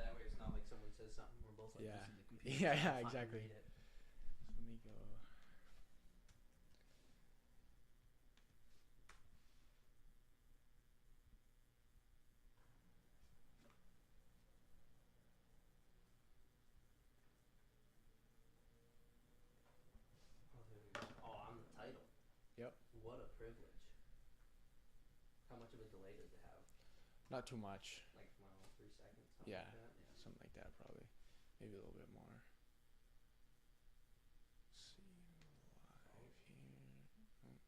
that way it's not like someone says something, we're both like, Yeah. this is the computer. Yeah, so yeah, I'll fucking exactly. read it. So let me go. Oh, there we go. Oh, I'm the title. Yep. What a privilege. How much of a delay does it have? Not too much. Like, I don't know, 3 seconds? Something Yeah. like that? Yeah. Something like that, probably. Maybe a little bit more. Let's see. Live here. Oh.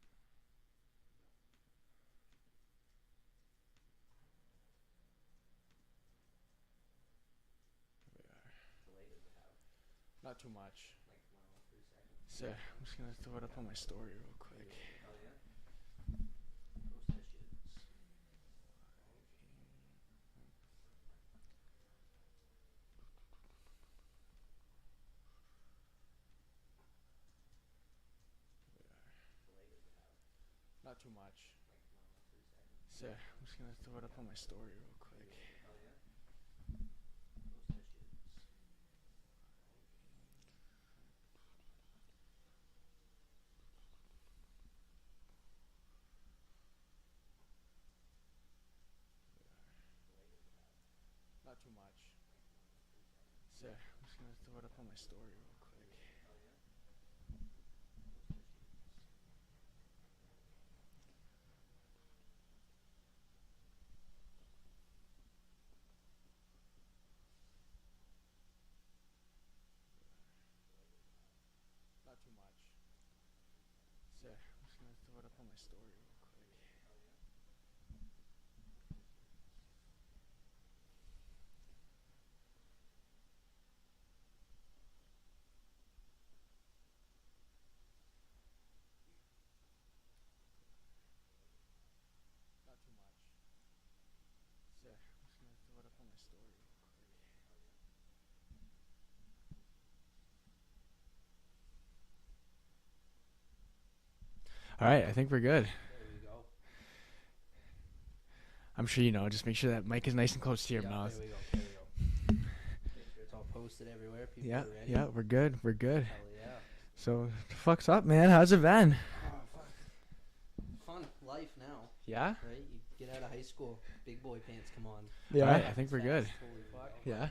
Here we are. Delay does it have? Not too much. Like, I don't know, 3 seconds? So I'm just gonna throw it up on my story real quick. Oh, yeah? Post that shit. Delay does it have? Not too much. Like, I don't know, 3 seconds? So I'm just gonna throw it up on my story real quick. Oh, yeah? Post that shit. Delay does it have? Not too much. So I'm just gonna throw it up on my story real quick. Oh, yeah? Post that shit. Not too much. So I'm just gonna throw it up on my story real quick. Oh, yeah? Not too much. So I'm just gonna throw it up on my story real quick. All right, I think we're good. There we go. I'm sure you know. Just make sure that mic is nice and close to your Yeah, mouth. There we go. There we go. Make sure it's all posted everywhere. People Yeah, are ready. yeah, we're good. We're good. Hell yeah. So, the fuck's up, man? How's it been? Oh, fuck. Fun life now, Yeah. right? You get out of high school, big boy pants come on. All right, I think we're good. Holy fuck. Yeah.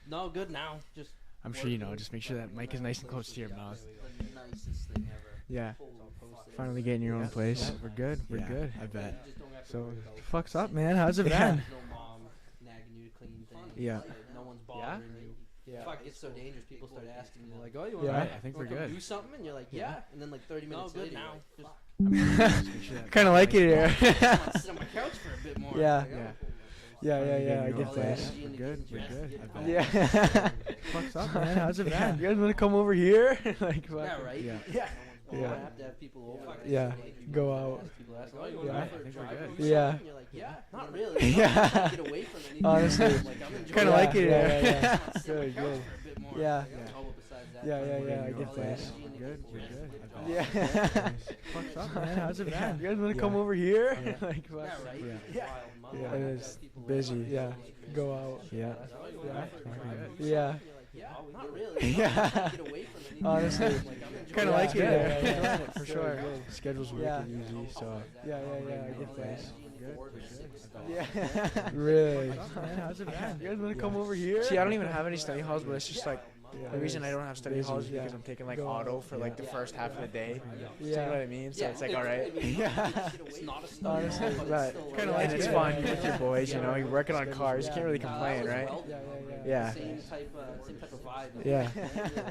No, good now. Just. I'm sure you know. working, Just make sure that fucking mic is nice and close to your yeah, mouth. there we go. The nicest thing ever. Yeah. It's all posted Finally everywhere. getting your own Yeah. place. Yeah. We're good. We're Yeah, good. I bet. You just don't have to So, worry about fuck's up, sitting. man? How's it Yeah. been? No mom nagging you to clean things. Yeah. No one's bothering you. Yeah. Fuck, it's so dangerous. People start asking you, like, oh, you Yeah, want I think to we're good. do something? And you're like, yeah. And then, like, 30 minutes later, now. you're like, fuck. Kind of like it here. I want to sit on my couch for a bit more. Yeah. Like, Yeah. oh, Yeah, yeah, Finally yeah. I getting your get own that. place. We're good. We're good. I bet. Yeah. Fuck's up, man? How's it been? You guys want to come over here? Like, Yeah, fucking- right? Yeah. Yeah. You Yeah. have to have people over. Yeah. Like, Go out. People ask, oh, you Yeah. want I to go for a think we're drive good. or something? Yeah. And you're like, yeah, not really. Yeah. I'm trying to get away from anything. Honestly. Like, I'm enjoying Kinda like it, Yeah, yeah. yeah. I just want to sit on my Good, couch good. for a bit more. Yeah. Like, Yeah. oh, well, besides that, Yeah, yeah, like, yeah, I all get the that. energy and Good, people we're rest, good. good I job. Yeah. Fuck's up, man? How's it been? You guys want to come over here? Like, Yeah, fuck. right? Yeah. Wild mother. Yeah. Like, It have is people busy. over, Yeah. like, Go out. Yeah. That's all you Yeah. want for a drive or something. Yeah. You're like, yeah, not really. Yeah. I'm trying to get away from anything. Honestly. Like, I'm enjoying Kinda like it, Yeah. yeah. Yeah. Enjoying it, for Good, sure. good. Schedule's Yeah. working easy, so Yeah, yeah, yeah, I get that. Good, we're good. Yeah. Really? Man, how's it been? You guys want to come over here? See, I don't even have any study halls, but it's just like Yeah. the reason I don't have study Busy. halls is because Yeah. I'm taking like Go auto out. for like the first half of the day. Yeah. So you know what I mean? So it's like all right. Yeah. It's not a study Honestly, hall, but Right. it's still Kinda like- like And it's Yeah. fun. You're with your boys, you know. You're working on cars. You can't really That complain, was right? welding. Yeah, yeah, Yeah. Same type of vibe. Yeah.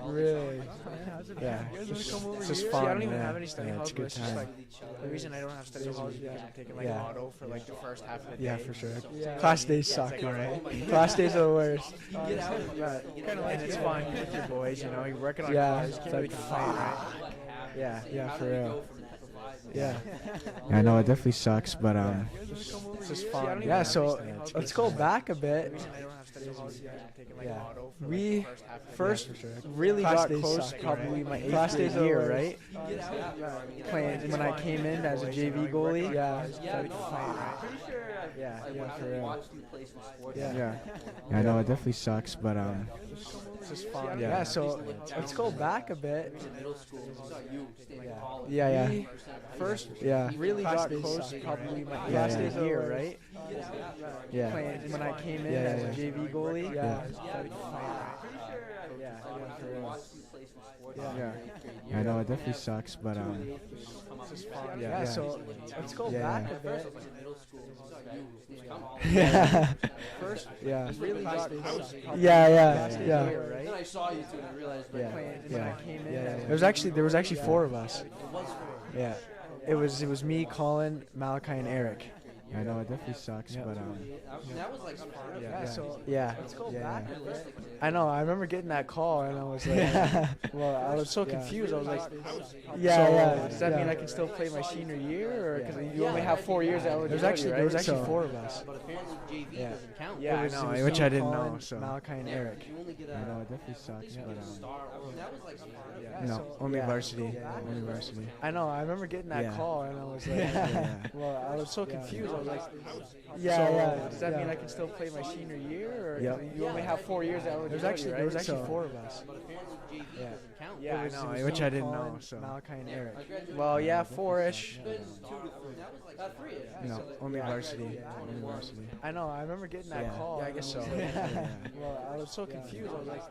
Really? Man, how's it been? Yeah. You guys want to come over It's just here? fun. See, I don't even yeah. have any study Yeah, it's halls, a but good it's just time. like the reason I don't have study halls is because I'm taking like Yeah. auto for like the first half of the day. Yeah, for sure. Yeah. Class days Yeah, suck, it's like, all right. Class days are the worst. Get out of here. Right. Get Kinda out like of And it's here. fun. You're with your boys, you know. You're working on Yeah. cars. You It's can't really like, complain, right? Yeah. Yeah, How for do we real. go from that to vibe? Yeah. I know it definitely sucks, but You guys want to come over It's just here? fun. yeah. So Yeah, it's let's good go time. back a bit. The reason I don't have study Yeah. We First, really Class got days close suck, probably right? my Class 8th days grade are year, worse. right? Playing when I came in as a JV goalie. Yeah. Yeah. For real. Watched you play some sports. Yeah. I know it definitely sucks, but It's just fun. Yeah. Yeah. So let's go back a bit. Middle school. Saw you stay in college. yeah. We first Yeah. really Class got days close suck, probably my Yeah, 8th yeah. grade year, right? Yeah. Playing when I came in Yeah, as a yeah. JV goalie. Yeah. Watched you play some sports. Yeah. I know it definitely sucks, but It's just fun. Yeah, Yeah. yeah. So let's go Yeah, back yeah. a bit. Middle school. Saw you stay in college. yeah. First Yeah. really got close probably Yeah, yeah, my 8th yeah. year, Then right? I saw you two and I realized. Yeah. Playing when Yeah. I came in Yeah, as yeah. a There was actually 4 of us. It was for Yeah. It was me, Colin, Malachi, and Eric. I know it definitely sucks, but that was like unheard of. Yeah. So yeah. let's go Yeah, back yeah. a bit. I know. I remember getting that call, and I was like, Well, I was so Yeah. confused. I was like, Yeah, so yeah, does that yeah. mean I can still play my senior year, or Yeah. because you only have 4 years eligibility? there was actually right? 4 of us. But apparently JV Yeah. doesn't count. Yeah, It was, I it know, was which me, I didn't Colin, know, so. Malachi, and Eric. You only get I know it definitely sucks, but star. That was like unheard of. Yeah, no, so- only yeah. varsity, Yeah. only varsity. I know. I remember getting that Yeah. call, and I was like, Yeah. well, I was so confused. I was like, Yeah, so yeah, does that yeah. mean I can still play my senior year, or Yep. you only have 4 years eligibility? There was actually right? 4 of us. But apparently JV Yeah. doesn't count. Yeah, It was- I know, it was which me, I didn't Colin, know, so. Malachi, and Eric. I graduated. Well, yeah, 4-ish. Been 2 to 3. That was like 3. No, only varsity, only varsity. I know. I remember getting that Yeah. call. Yeah, I and guess so. was like, Yeah. Well, I was so confused. I was like,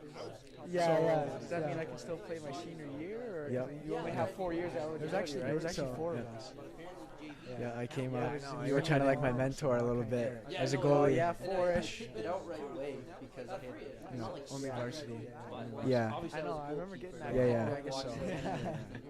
Yeah, so yeah, does that yeah. mean I can still play my senior year, or Yep. you only have 4 years eligibility? There was actually right? 4 of So- us. JV. Yeah, I came Yeah, up. I know, You were kind of like my mentor a little bit as a Well, goalie. yeah, And I 4-ish. picked it out right away because I had No, like only varsity. But Yeah. obviously I know. was I remember getting that Yeah, call. yeah. I guess so.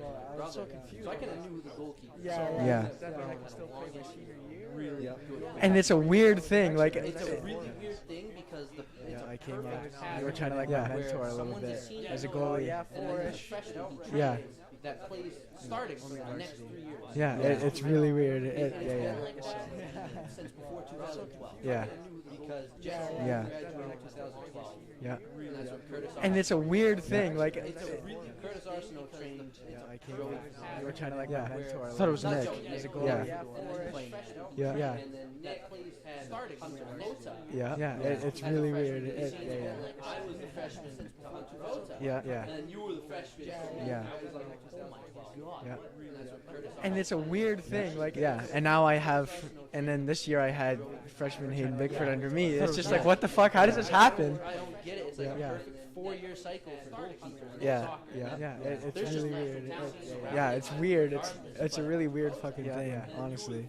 Well, I was so confused. So I kind of knew who the goalkeeper was. Yeah. Yeah. Does that mean I can still play my senior year? Really good. And it's a weird thing, like It's a really weird thing because the Yeah, it's a I came up. perfect You pattern were kind of like where my mentor a little someone's bit senior as a Oh, goalie. yeah, and then there's a 4-ish. freshman he Yeah. trains that plays starting for the next 3 years. Yeah, it's really weird. It's Yeah, been yeah. like that since before 2012. Yeah. Because Jesse Yeah. graduated in 2012. Yeah. And that's when Curtis And it's a weird thing, like It's a really Curtis Arsenault trained I came Joey up. Fatale. You were kind of like Yeah. my mentor. I thought it was Not Nick Joey, as a Nick. goalie. Yeah. Yeah, And then playing freshman. Yeah. Yeah. And then Nick plays starting Hunter Lota. Yeah, it's really weird. Yeah, yeah. Like I was the freshman to Hunter Lota. Yeah, yeah. And then you were the freshman. Yeah. I was like, oh my god. Yeah. And that's what Curtis And it's a weird thing, like and now I have, and then this year I had freshman Hayden Bickford under me. It's just like, what the fuck? How does this happen? I don't get it. It's like a Yeah. perfect 4-year cycle for goalkeepers. in Yeah, soccer. yeah, it's There's just really natural weird. talent around. Yeah, it's weird. It's a really weird fucking thing, honestly.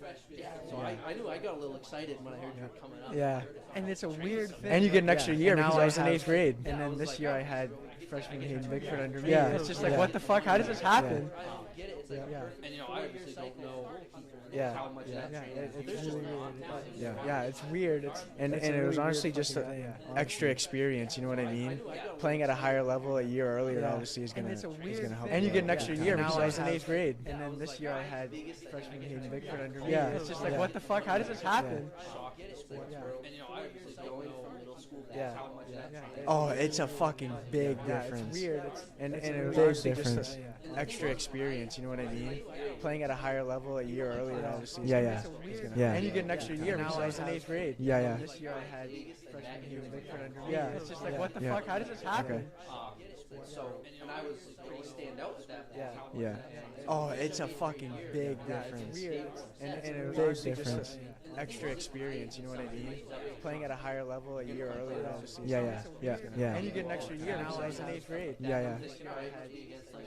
So I knew I got a little excited when I heard you were coming up. Yeah. And it's a weird thing. And you get an extra year And now because I was in have- 8th grade. And then this year I had freshman Hayden Bickford under me. Yeah. It's just like, Yeah. what the fuck? How does this happen? I don't get it. It's like a perfect and I obviously don't know Yeah. how much that Yeah, translates. it's There's just really not. Yeah, yeah, it's weird. And it was honestly just an extra experience. You know what I mean? Playing at a higher level a year earlier Yeah. obviously is And gonna it's a weird help. thing. And you get an extra Yeah. year Now because I was in have- 8th grade. And then this year I had freshman Hayden Bickford under me. Yeah. It's just like, Yeah. what the fuck? How does this happen? And I obviously don't know from middle school Yeah. how much that translates. Oh, it's a fucking big Yeah, difference. it's weird. And It's it a was big honestly just difference. an extra experience. You know what I mean? Playing at a higher level a year earlier obviously. Yeah, is yeah. gonna- Yeah. And you get an extra year Now because I was in have- 8th grade. Yeah, yeah. This year I had freshman Hayden Bickford under me. Yeah. It's just like, Yeah. what the Yeah. fuck? How does this happen? Okay. So, and I was pretty stand out with that. Yeah. Yeah. Oh, it's a fucking big difference. Weird. And it was Big honestly difference. just an extra experience. You know what I mean? Playing at a higher level a year earlier obviously. Yeah, yeah. Yeah. Yeah. And you get an extra year because I was in 8th grade. Yeah, yeah. This year I had against like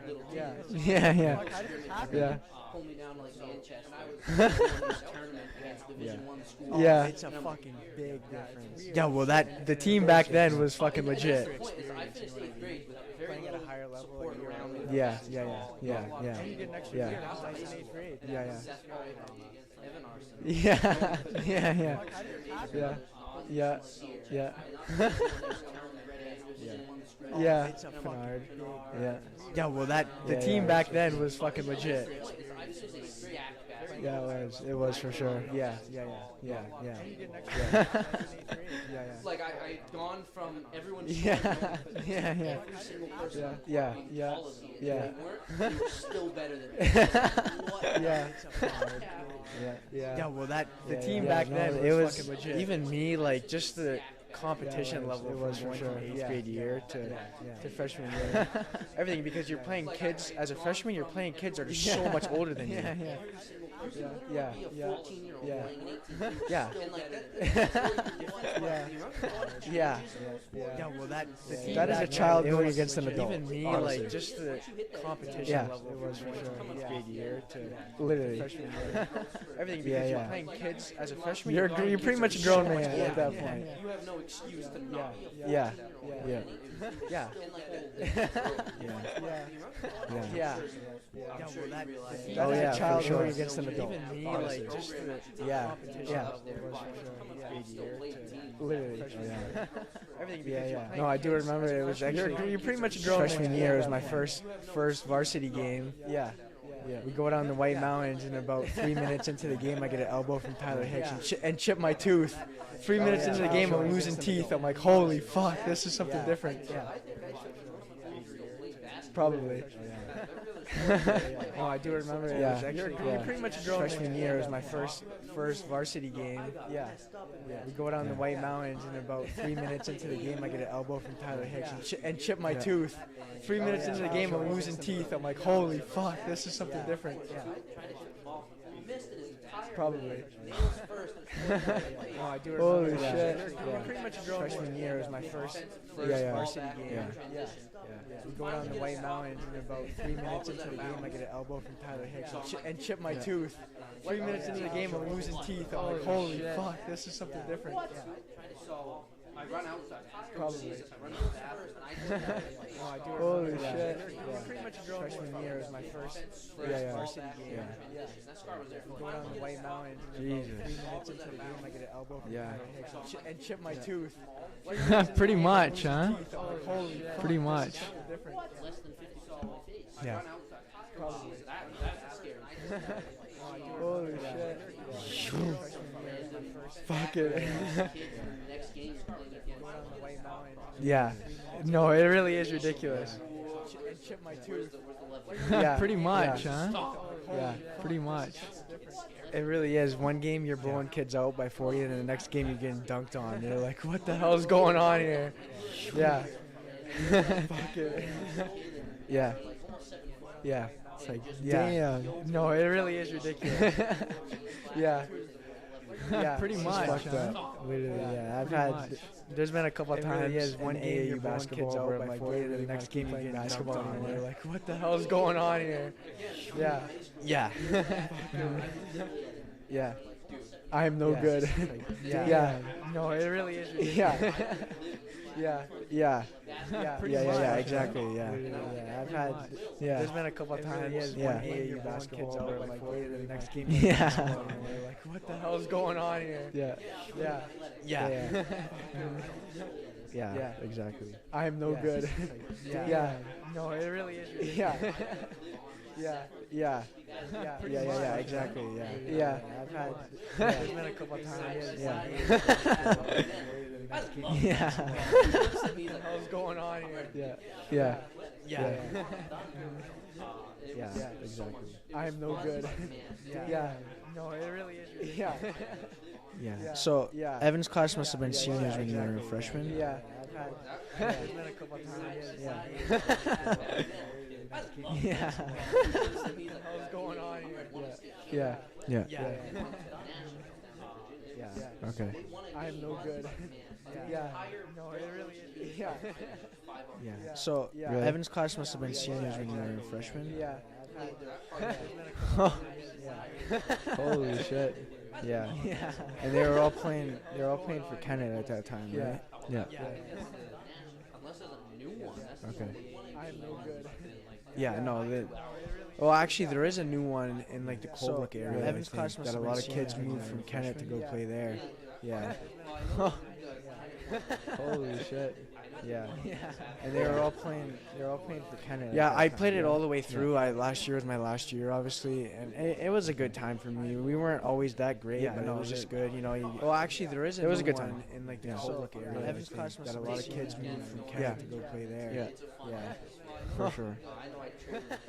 little Yeah. teams. Yeah, yeah. How did this happen? Yeah. Pull me down to like Manchester. I was in this tournament against Division One schools. Yeah. And It's a I'm like, fucking big difference. Yeah, well, the team back then was fucking and that's legit. the point, is I finished 8th grade with very Playing at a little higher level support around me. Yeah, yeah, yeah, yeah, yeah. And you get an extra Yeah. year because I was in 8th grade. Yeah, yeah. Seth Curry against Evan Arson. Yeah, yeah, yeah, How did this happen? yeah, yeah, yeah, Yeah. yeah. It's a Bernard. Yeah, yeah. Well, the team back then was fucking legit. I finished 8th grade Yeah, it was for sure. Yeah. Yeah. Like I'd gone from everyone. Yeah. Every single person. Yeah. Policy. And Yeah. They weren't. They were still better than me. What? Yeah. Yeah, well, the Yeah, team yeah, back no, then it was was fucking legit. even me, like just the competition Yeah, level it was from for going sure. from eighth Yeah, grade year to freshman year. Everything, because you're playing kids as a freshman. You're playing kids that are so much older than you. Yeah. Be a 14-year-old Yeah. playing an 18-year-old. Yeah. And like that. Yeah. Yeah, well, the team That is back a then, child it going was against an legit. adult. Even me, honestly. like, just the competition Yeah, level it was from for going sure. from eighth Yeah. grade year to Literally. freshman year. Everything, because you're playing kids as a freshman. You're pretty much a grown man Yeah. at that point. You have no excuse to not be a Yeah. 14-year-old. Yeah. Yeah. And like that. Yeah. Yeah, well, that Oh, is yeah, a for child sure. going against an adult. Even me, honestly. like just the Yeah. competition Yeah. level was for sure. Yeah. Literally. Everything, Yeah, because you're yeah. playing No, I do kids remember as a it was freshman. actually you're pretty much a grown Freshman man. year was my first varsity game. Yeah. We go down the White Mountains, and about 3 minutes into the game, I get an elbow from Tyler Hicks and chip my tooth. 3 minutes into the game, I'm losing teeth. I'm like, holy fuck, this is something different. Yeah. Probably. Oh, I do remember it. Yeah. Was actually, You're pretty much a grown freshman man. year was my first varsity game. Yeah. We go down the White Mountains, and about 3 minutes into the game, I get an elbow from Tyler Hicks and chip my tooth. 3 minutes into the game, I'm losing teeth. I'm like, holy fuck, this is something different. Yeah. Probably. Oh, I do remember. Holy that. shit. You're pretty much a grown freshman year was my first varsity game. Yeah. We go down the White Mountains, and about 3 minutes into the game, I get an elbow from Tyler Hicks and chip my tooth. 3 minutes into the game, I'm losing teeth. I'm like, holy fuck, this is something different. Yeah. So I run outside. Probably. I run outside first, and I Oh, I do Holy remember that. shit. You're pretty much a grown freshman year was my first varsity game. that scar was there for We go down the White Mountains, and about 3 minutes into the game, I get an elbow from Tyler Hicks and chip my tooth. Pretty much, huh? Holy fuck, Pretty much. different. less than 50 saw my face. Yeah. Probably. That's scary. Holy shit. Fuck it. Next game, Yeah. No, it really is ridiculous. And chip my tooth. Yeah. Pretty much, Yeah. huh? Yeah. Pretty much. It really is. One game you're blowing kids out by 40, and then the next game you're getting dunked on. You're like, what the hell's going on here? Yeah. Fuck it. Yeah. Yeah. It's like, yeah. Damn. No, it really is ridiculous. Yeah. Yeah. Pretty it's much, fucked huh? up. Literally, yeah. I've Pretty had. much. There's been a couple It times. really is. One in game AAU you're blowing basketball kids out where by my 40, boy, the next game you're playing getting basketball, dunked on. and You're you're like, what the hell's going on here? Yeah. Yeah. Yeah. I'm no good. Yeah. No, it really is. Yeah. Yeah. Yeah. Yeah. Exactly. Yeah. I've had. Yeah. There's been a couple times. Yeah. AAU basketball where my boy, the next game. Yeah. We're like, what the hell's going on here? Yeah. Yeah. Yeah. Exactly. I'm no good. Yeah. No, it really is. Yeah. Yeah. Exactly. Yeah. I've had. There's been a couple times. Yeah. Yeah. What the hell's going on here? Yeah. Yeah. Exactly. I'm no good. Yeah. No, it really is. Yeah. Yeah. So Evan's class must have been seniors when you were a freshman. Yeah. I've had. There's been a couple times. Yeah. Yeah. What the hell's going on here? Yeah. Okay. I'm no good. Yeah. No, it really is. Yeah. So Evan's class must have been seniors when you were a freshman. Yeah. Holy shit. Yeah. And they were all playing for Kennett at that time, right? Yeah. Unless there's a new one. That's Okay. I'm no good. Yeah, no. Well, actually, there is a new one in like the Coldbrook area. Evan's class that a lot of kids moved from Kennett to go play there. Yeah. Holy shit. Yeah. And they were all playing. They were all playing for Canada. Yeah, I played it all the way through. Last year was my last year, obviously, and it was a good time for me. We weren't always that great, but it was just good. You know. Well, actually, there is. It was a good time in like the Yeah. public area. Evan's class That a lot of kids moved from Canada to go play there. Yeah. For sure.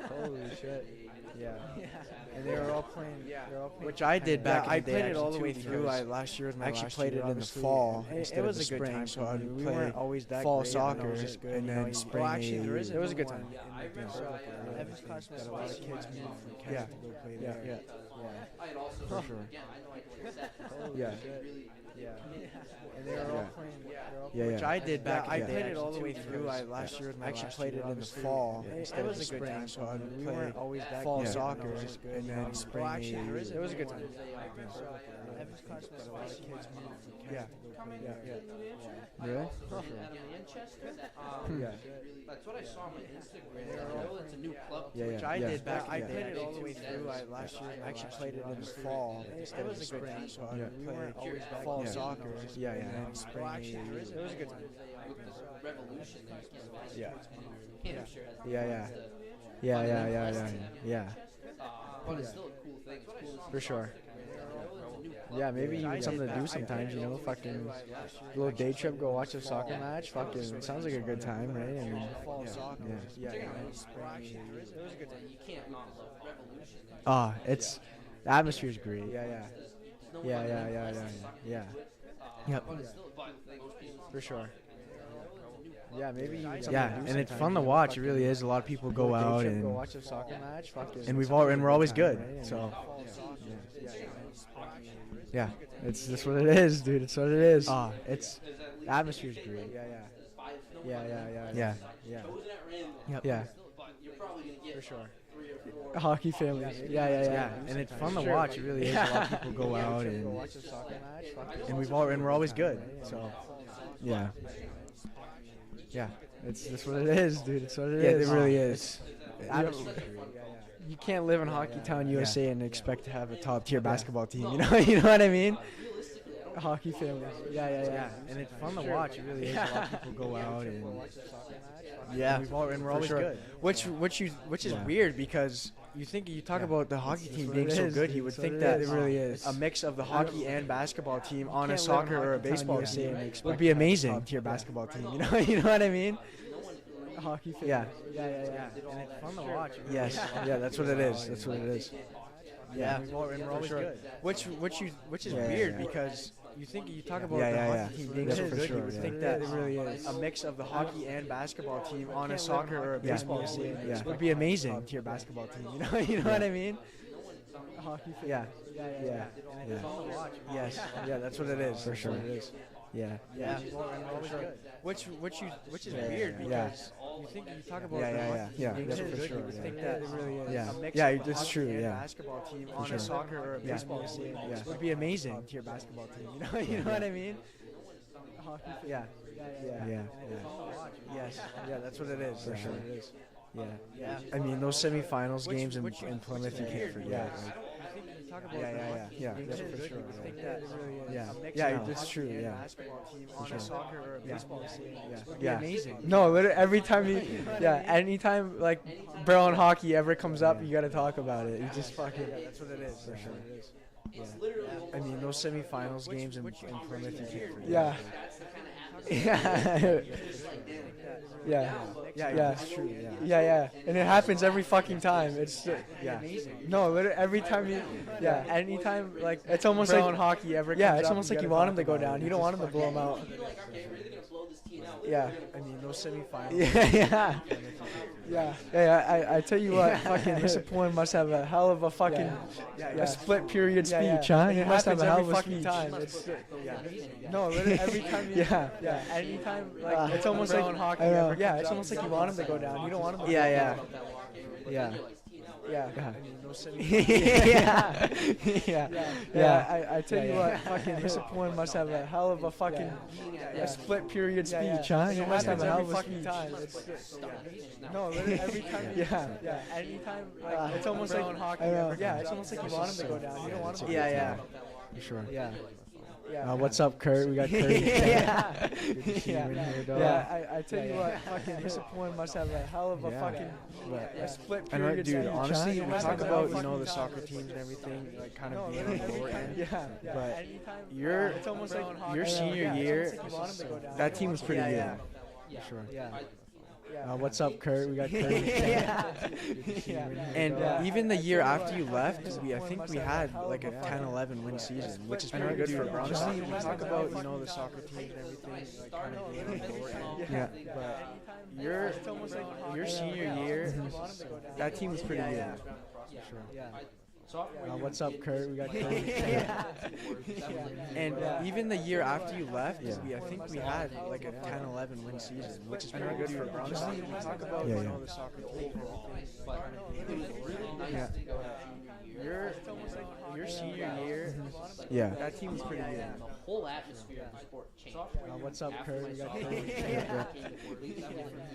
Holy shit. Yeah. And they were all playing. Which I did back in the I day. played it all actually, the way too, through. because last year was my I actually last played year, it in the obviously, fall and instead it of was the a good spring, time. so So I'd we play weren't always that fall great, but soccer, it was just good, and you know, then you- spring. well, actually, there is it was a good one time. in like the public area. Evan's class that a lot of kids moved from Canada to go play there. For sure. Yeah. And they were all playing. Which I did back I in the day. played it all the actually, way too, through. because last year was my actually last played year, it in the obviously, fall and instead it of was the a good spring, time. so So I'd we play weren't always that fall great, but soccer, it was just good, and you then know, spring. well, actually, there is It was a good time. Evan's class that a lot of kids moved from Canada to go play there. Really? Yeah. That's what I saw on my Instagram. I know it's a new club. Yeah, Which I did back I in the played day. it all the way through. Last year, I actually played it in the fall. It was a good time. So Yeah. I'd We play weren't always that fall great. soccer. Yeah, and yeah. then spring. Well, actually, there is It was a good time. With this revolution, Yeah. Hampshire has Yeah. Yeah. but it's still a cool thing. It's cool. For sure. Yeah, maybe even something to do sometimes, you know, fucking little day trip, go watch a soccer match, fucking, it sounds like a good time, right? I mean, Fall soccer. yeah. You can't not love revolution. It's, the atmosphere's great. Yeah. Yep. For sure. Yeah, maybe even something to do and it's sometimes, fun to you know, watch, it fucking really is. A lot of people little go day out trip, and, Go watch a soccer match. Fucking. and we're always good, Right? so. Yeah, it's just what it is, dude. It's what it is. It's, the atmosphere's great. Yeah. Yeah. For sure. Hockey families. Yeah. And it's fun to watch. It really is. A lot of people go out and watch a soccer match. and we're always good. So yeah. It's just what it is, dude. It's what it is. it really is. You can't live in Hockey Town, USA, and expect to have a top tier basketball team. You know what I mean? Hockey families. Yeah. And it's fun to watch. It really is. A lot of people go out and and we're always good. Which is weird, because you talk about the hockey team being so good, you would think that it really is. a mix of the hockey and basketball team on a can't live in soccer or a Hockey Town, baseball USA, team and expect would to be have a amazing. top Tier basketball team. You know what I mean? Hockey families. Yeah. And it's fun to watch. Yes. Yeah. That's what it is. That's what it is. Yeah. And we're always good. Which is weird, because you talk about Yeah, the yeah, hockey yeah. team being Yeah, so for good, sure, you would yeah. think that It really is. a mix of the hockey and basketball team on a soccer or a Yeah. baseball Yeah. team Yeah. would be amazing. Top tier basketball team. You know what I mean? Hockey families. Yeah. Yeah. Yes. Yeah. That's what it is. For sure. It is. Yeah. And we're always good. Which is weird, because you talk about the hockey Yeah. team being so good, you would think that It really is. yeah, A mix yeah, of the it's hockey true. and Yeah, basketball team For on sure. a soccer or a Yeah. baseball team would be amazing. Top tier basketball team. You know what I mean? Hockey families. Yeah. Yeah. Yes. Yeah, that's what it is. For sure. It is. Yeah. I mean, those semifinals games in Plymouth, you can't forget. Like, Yeah. For sure. Yeah. It's true. Yeah. Basketball team on a soccer or a baseball team. Would be Yeah. amazing. No, literally every time anytime like Berlin hockey ever comes up, you gotta talk about it. You just fucking. That's what it is. For sure. It is. I mean, those semifinals games in Plymouth, you can't forget. Yeah. Yeah, it's true. Yeah, and it happens every fucking time. It's no, literally every time anytime like it's almost Brown like hockey ever yeah, comes it's up, almost you like you gotta want him to talk go about down. it. You don't want him to blow him out. Yeah. I mean, those semifinals. I tell you what, fucking Mr. Poin must have a hell of a fucking a split period speech, huh? He must have a hell of a speech. It's no, literally every time. Anytime like it's almost like hockey it's almost like you want him to go down. You don't want him to. Yeah. I tell you what, fucking Mr. Poin must have a hell of a fucking a split period speech, huh? He must have a hell of a speech. No, literally every time. Anytime like it's almost like hockey it's almost like you want him to go down. You don't want him to. For sure. What's up, Kurt? We got Kurt. Yeah. Good to see you in here, dog. I tell you what, fucking discipline must have a hell of a fucking a split I know, period. dude. Honestly, we talk about the fucking soccer teams and everything, like kind of being on the lower end. But it's almost like your senior year, that team was pretty good. Yeah. For sure. Yeah. What's up, Kurt? We got Kurt. And even the year after you left, I think we had like a 10-11 win season, which is pretty good for honestly. We talk about the soccer teams and everything, like kind of being on the lower end. But your senior year, that team was pretty good. For sure. What's up, Kurt? We got Kurt. And even the year after you left, I think we had like a 10-11 win season, which is pretty good for honestly. We talk about the soccer team and everything. Your senior year, that team was pretty good. The whole atmosphere of the sport changed. What's up, Kurt? We got Kurt.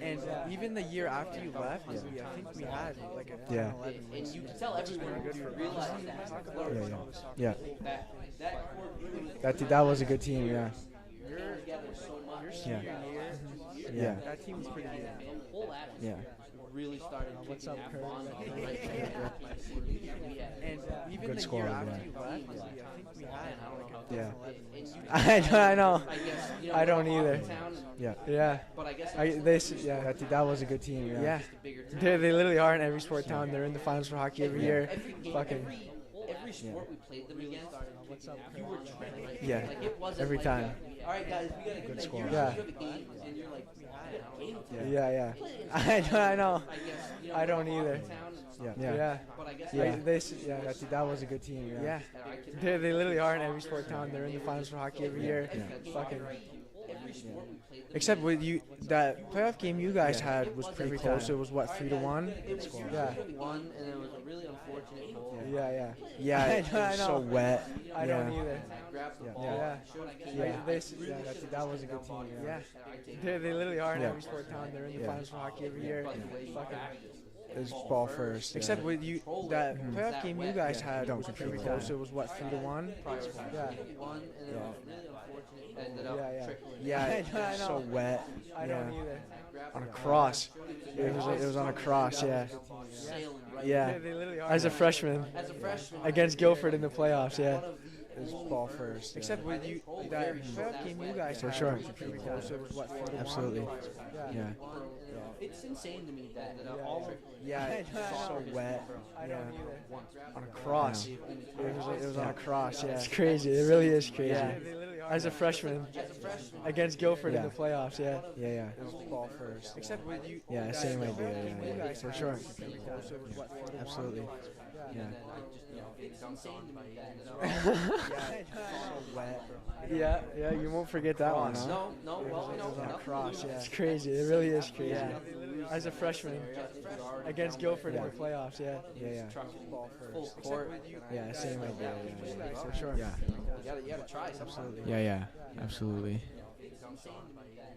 And even the year after you left, I think we had like a 10-11 win And season. you can tell everyone realized that. That was a good team, You're together so much. That team was pretty good. The whole atmosphere really started What's kicking up, that Kurt? bond on the right. And even Good the squad, year yeah. after you left, I think we had like a 10-11 I know. I don't either. Yeah. But I guess that was a good team. They literally are in every sport town. They're in the finals for hockey every year. Every sport we played them against, you were trending. Yeah. It wasn't Every like, time. all right, guys, we got a good squad. score. Yeah. You have a game, and you're like, we got a game today. I know. I guess, I don't either. Yeah. But I guess That was a good team. They literally are in every sport town. They're in the finals for hockey every year. every sport we played them Except with you, that playoff game you guys had was pretty close. It was what, 3-1? It was 3-1, and it was a really unfortunate goal. Yeah, it was so wet. I don't either. Grabbed the ball. That was a good team. They literally are in every sport town. They're in the finals for hockey every year. It was ball first. Except with you, that playoff game you guys had was pretty close. It was what, 3-1? Yeah. 1, and it was really unfortunate. Ended up trickling. Yeah, it was so wet. I don't either. On a cross. It was on a cross. Yeah. Sailing right. Yeah. They literally are. As a freshman. As a freshman. Against Guilford in the playoffs. Yeah. One of It was ball first. Except with you, that playoff game you guys had was pretty close. It was what, 4-1? Absolutely. Yeah. It's insane to me that all of Yeah, it was so wet. Yeah. On a cross. It was on a cross. Yeah. It's crazy. It really is crazy. Yeah. As a freshman. Against Guilford in the playoffs. Yeah. Yeah. It was ball first. Except with you. Yeah, same idea. Yeah. For sure. Absolutely. Yeah. it's insane to me that Yeah, you won't forget that one, huh? No. Cross, yeah. It's crazy. It really is crazy. As a freshman. Against Guilford in the playoffs. Yeah. Full court. Yeah, same idea. Yeah, for sure. Yeah. You gotta try something. Yeah, absolutely. It's insane to me that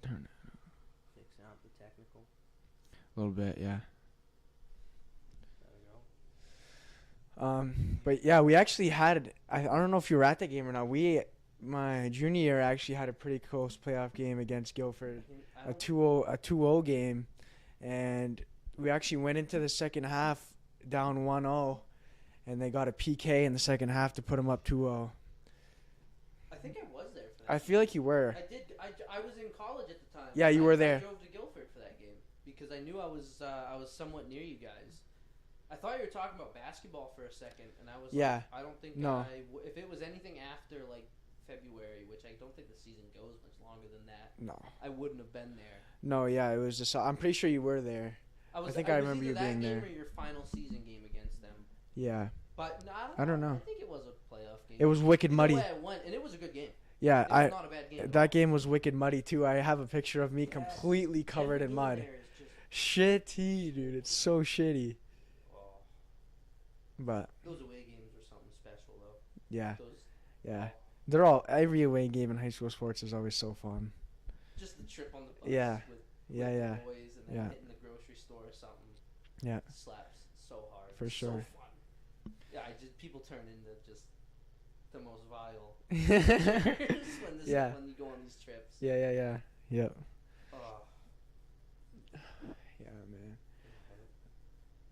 Turn it. Fixing out the technical. A little bit, yeah. But yeah, we actually had. I don't know if you were at that game or not. My junior year actually had a pretty close playoff game against Guilford, a 2-0 game, and we actually went into the second half down 1-0, and they got a PK in the second half to put them up 2-0. I think I was there for that. I feel like you were. I did. I was in college at the time. Yeah, you were there. I drove to Guilford for that game because I knew I was somewhat near you guys. I thought you were talking about basketball for a second, and I was Yeah. like, I don't think No. if it was anything after like February, which I don't think the season goes much longer than that, No. I wouldn't have been there. No, yeah, it was just. I'm pretty sure you were there. I think I remember you being there. That game or your final season game against them. Yeah. But no, I don't know. I think it was a playoff game. It was wicked Either muddy. way, I went, and it was a good game. Yeah, It was not a bad game. that game was wicked muddy too. I have a picture of me completely covered in mud. There is just, Shitty, dude. It's so shitty. But those away games were something special, though. yeah, Those, every away game in high school sports is always so fun. just the trip on the bus Yeah. with Yeah. the boys and then Yeah. hitting the grocery store or something. Yeah. Slaps so hard. For It's sure. So fun. people turn into just the most vile when you go on these trips. Yeah. Yep. Oh. Yeah,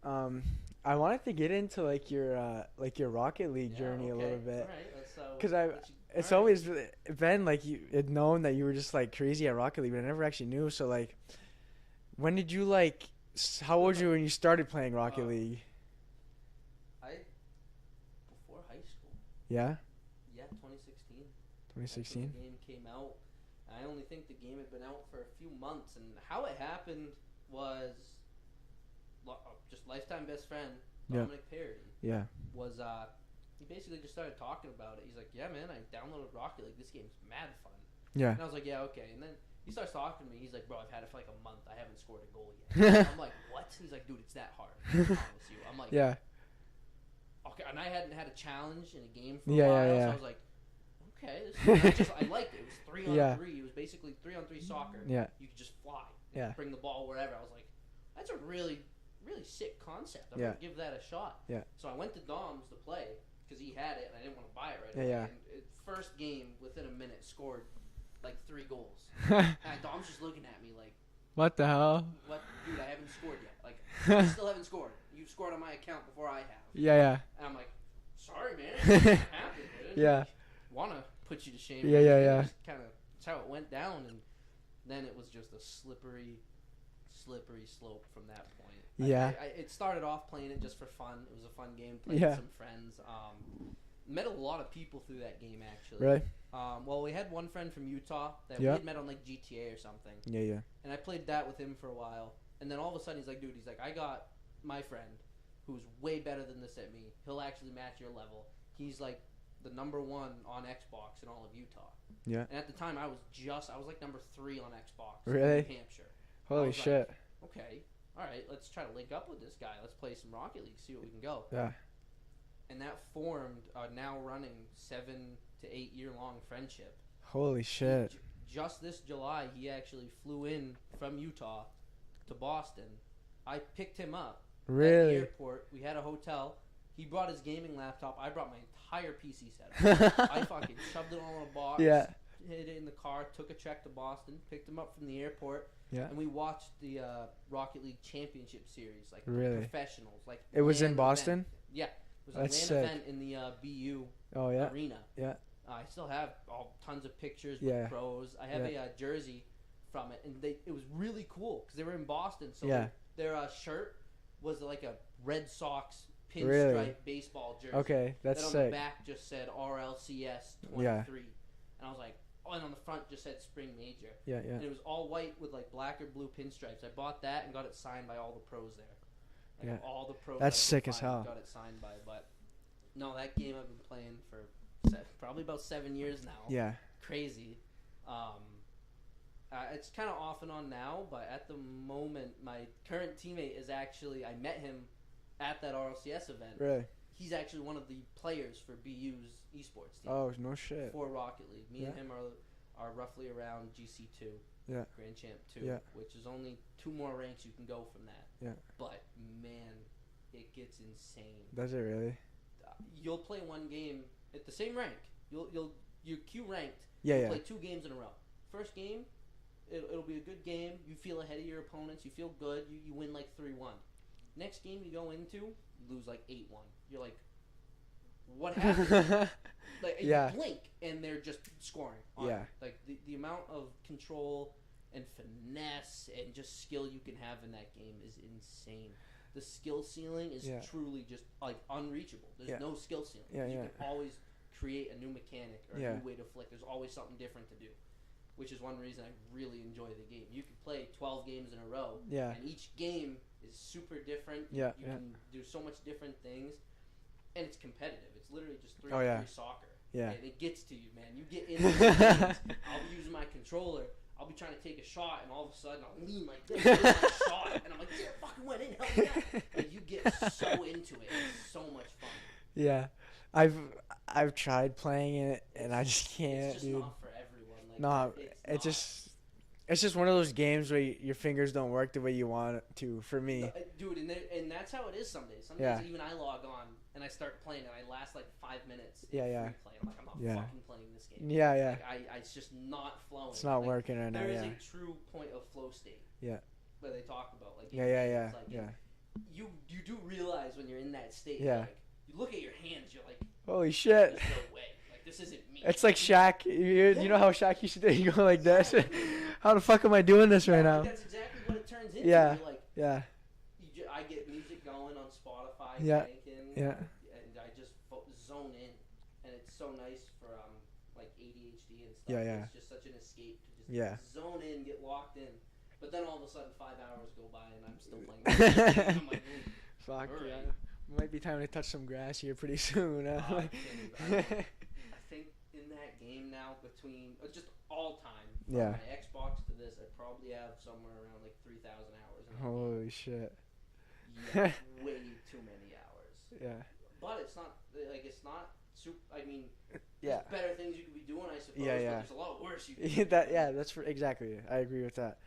man. I wanted to get into like your Rocket League journey a little bit. Because it's always been like you had known that you were just like crazy at Rocket League, but I never actually knew. So like, when did you like? How old were you when you started playing Rocket League? Before high school. Yeah. Yeah, 2016. 2016. The game came out. I only think the game had been out for a few months, and how it happened was just lifetime best friend Dominic Parody. Yeah. Was he basically just started talking about it. He's like, "Yeah, man, I downloaded Rocket League. This game's mad fun." Yeah. And I was like, "Yeah, okay." And then he starts talking to me. He's like, "Bro, I've had it for like a month. I haven't scored a goal yet." I'm like, "What?" He's like, "Dude, it's that hard. I promise you." I'm like, "Yeah." Okay, and I hadn't had a challenge in a game for a while, so I was like, "Okay, I liked it. It was 3-on-3. It was basically 3-on-3 soccer. Yeah. You could just fly. And bring the ball wherever." I was like, "That's a really, really sick concept. I'm gonna give that a shot." Yeah. So I went to Dom's to play because he had it, and I didn't want to buy it right away. Yeah. And first game, within a minute, scored like 3 goals. And Dom's just looking at me like, "What the hell? What, dude? I haven't scored yet. Like, I still haven't scored. You've scored on my account before I have." Yeah. And I'm like, "Sorry, man. It didn't happen, dude. Yeah. Want to put you to shame." Yeah. Kind of, that's how it went down, and then it was just a slippery slope from that point. Yeah. It started off playing it just for fun. It was a fun game. Playing with some friends. Met a lot of people through that game, actually. Really? Well, we had one friend from Utah that we had met on like GTA or something. Yeah. And I played that with him for a while. And then all of a sudden he's like, "I got my friend who's way better than this at me. He'll actually match your level. He's like the number 1 on Xbox in all of Utah." Yeah. And at the time I was like number 3 on Xbox. Really? In New Hampshire. Holy shit. Like, okay. All right, let's try to link up with this guy. Let's play some Rocket League, see what we can go. Yeah. And that formed a now running 7 to 8 year long friendship. Holy shit. Just this July, he actually flew in from Utah to Boston. I picked him up Really? at the airport. We had a hotel. He brought his gaming laptop. I brought my entire PC setup. I fucking shoved it all in a box. Yeah. Hid it in the car. Took a trek to Boston. Picked him up from the airport. Yeah. And we watched the Rocket League Championship Series, like really? Professionals. Like it was in Boston? Event. Yeah. It was That's a LAN sick. event in the BU arena. Yeah. I still have tons of pictures with pros. I have a jersey from it, and it was really cool because they were in Boston. So their shirt was like a Red Sox pinstripe baseball jersey. Okay, that's that on sick. The back just said RLCS 23, and I was like, oh, and on the front just said Spring Major. Yeah. And it was all white with like black or blue pinstripes. I bought that and got it signed by all the pros there. Like all the pros. That's sick as hell. Got it signed by, but no, that game I've been playing for probably about 7 years now. Yeah. Crazy. It's kind of off and on now, but at the moment, my current teammate is actually, I met him at that RLCS event. Really? He's actually one of the players for BU's esports team. Oh, no shit. For Rocket League. Me and him are roughly around GC2. Yeah. Grand Champ 2. Yeah. Which is only 2 more ranks you can go from that. Yeah. But, man, it gets insane. Does it really? You'll play one game at the same rank. You're Q ranked. Yeah, You'll play 2 games in a row. First game, it'll be a good game. You feel ahead of your opponents. You feel good. You win like 3-1. Next game you go into, you lose like 8-1. You're like, what happened? Like you blink and they're just scoring. Like the amount of control and finesse and just skill you can have in that game is insane. The skill ceiling is truly just like unreachable. There's no skill ceiling. You can always create a new mechanic or a new way to flick. There's always something different to do, which is one reason I really enjoy the game. You can play 12 games in a row, and each game is super different. You can do so much different things, and it's competitive. It's literally just 3-on-3 soccer. Yeah, and it gets to you, man. You get into the games. I'll be using my controller. I'll be trying to take a shot, and all of a sudden I'll lean like this, and my shot, and I'm like, yeah, it fucking went in, hell yeah! Like you get so into it. It's so much fun. Yeah, I've tried playing it, and I just can't, It's just dude. Not for everyone. Like, it just It's just one of those games where your fingers don't work the way you want it to. For me, dude, and that's how it is some days. Some days even I log on and I start playing and I last like 5 minutes. Free play. I'm like, I'm not fucking playing this game. Like, it's just not flowing. It's not working right now. There is a true point of flow state. Yeah. Where they talk about like. You do realize when you're in that state. Yeah. Like, you look at your hands, you're like, holy shit. There's no way. Like, this isn't me. It's like Shaq. You know how Shaq used to do? You go like this. How the fuck am I doing this right now? That's exactly what it turns into. Yeah. You're like, I get music going on Spotify. Cranking, and I just zone in, and it's so nice for like ADHD and stuff. It's just such an escape to just zone in, get locked in. But then all of a sudden 5 hours go by and I'm still playing. I'm like, fuck right. Might be time to touch some grass here pretty soon. I think in that game now between just all time from my Xbox to this, I probably have somewhere around like 3,000 hours. Holy shit. Yeah, way too many hours. Yeah. But it's not super. I mean, there's better things you could be doing, I suppose. But there's a lot worse you could be doing. That's exactly. I agree with that.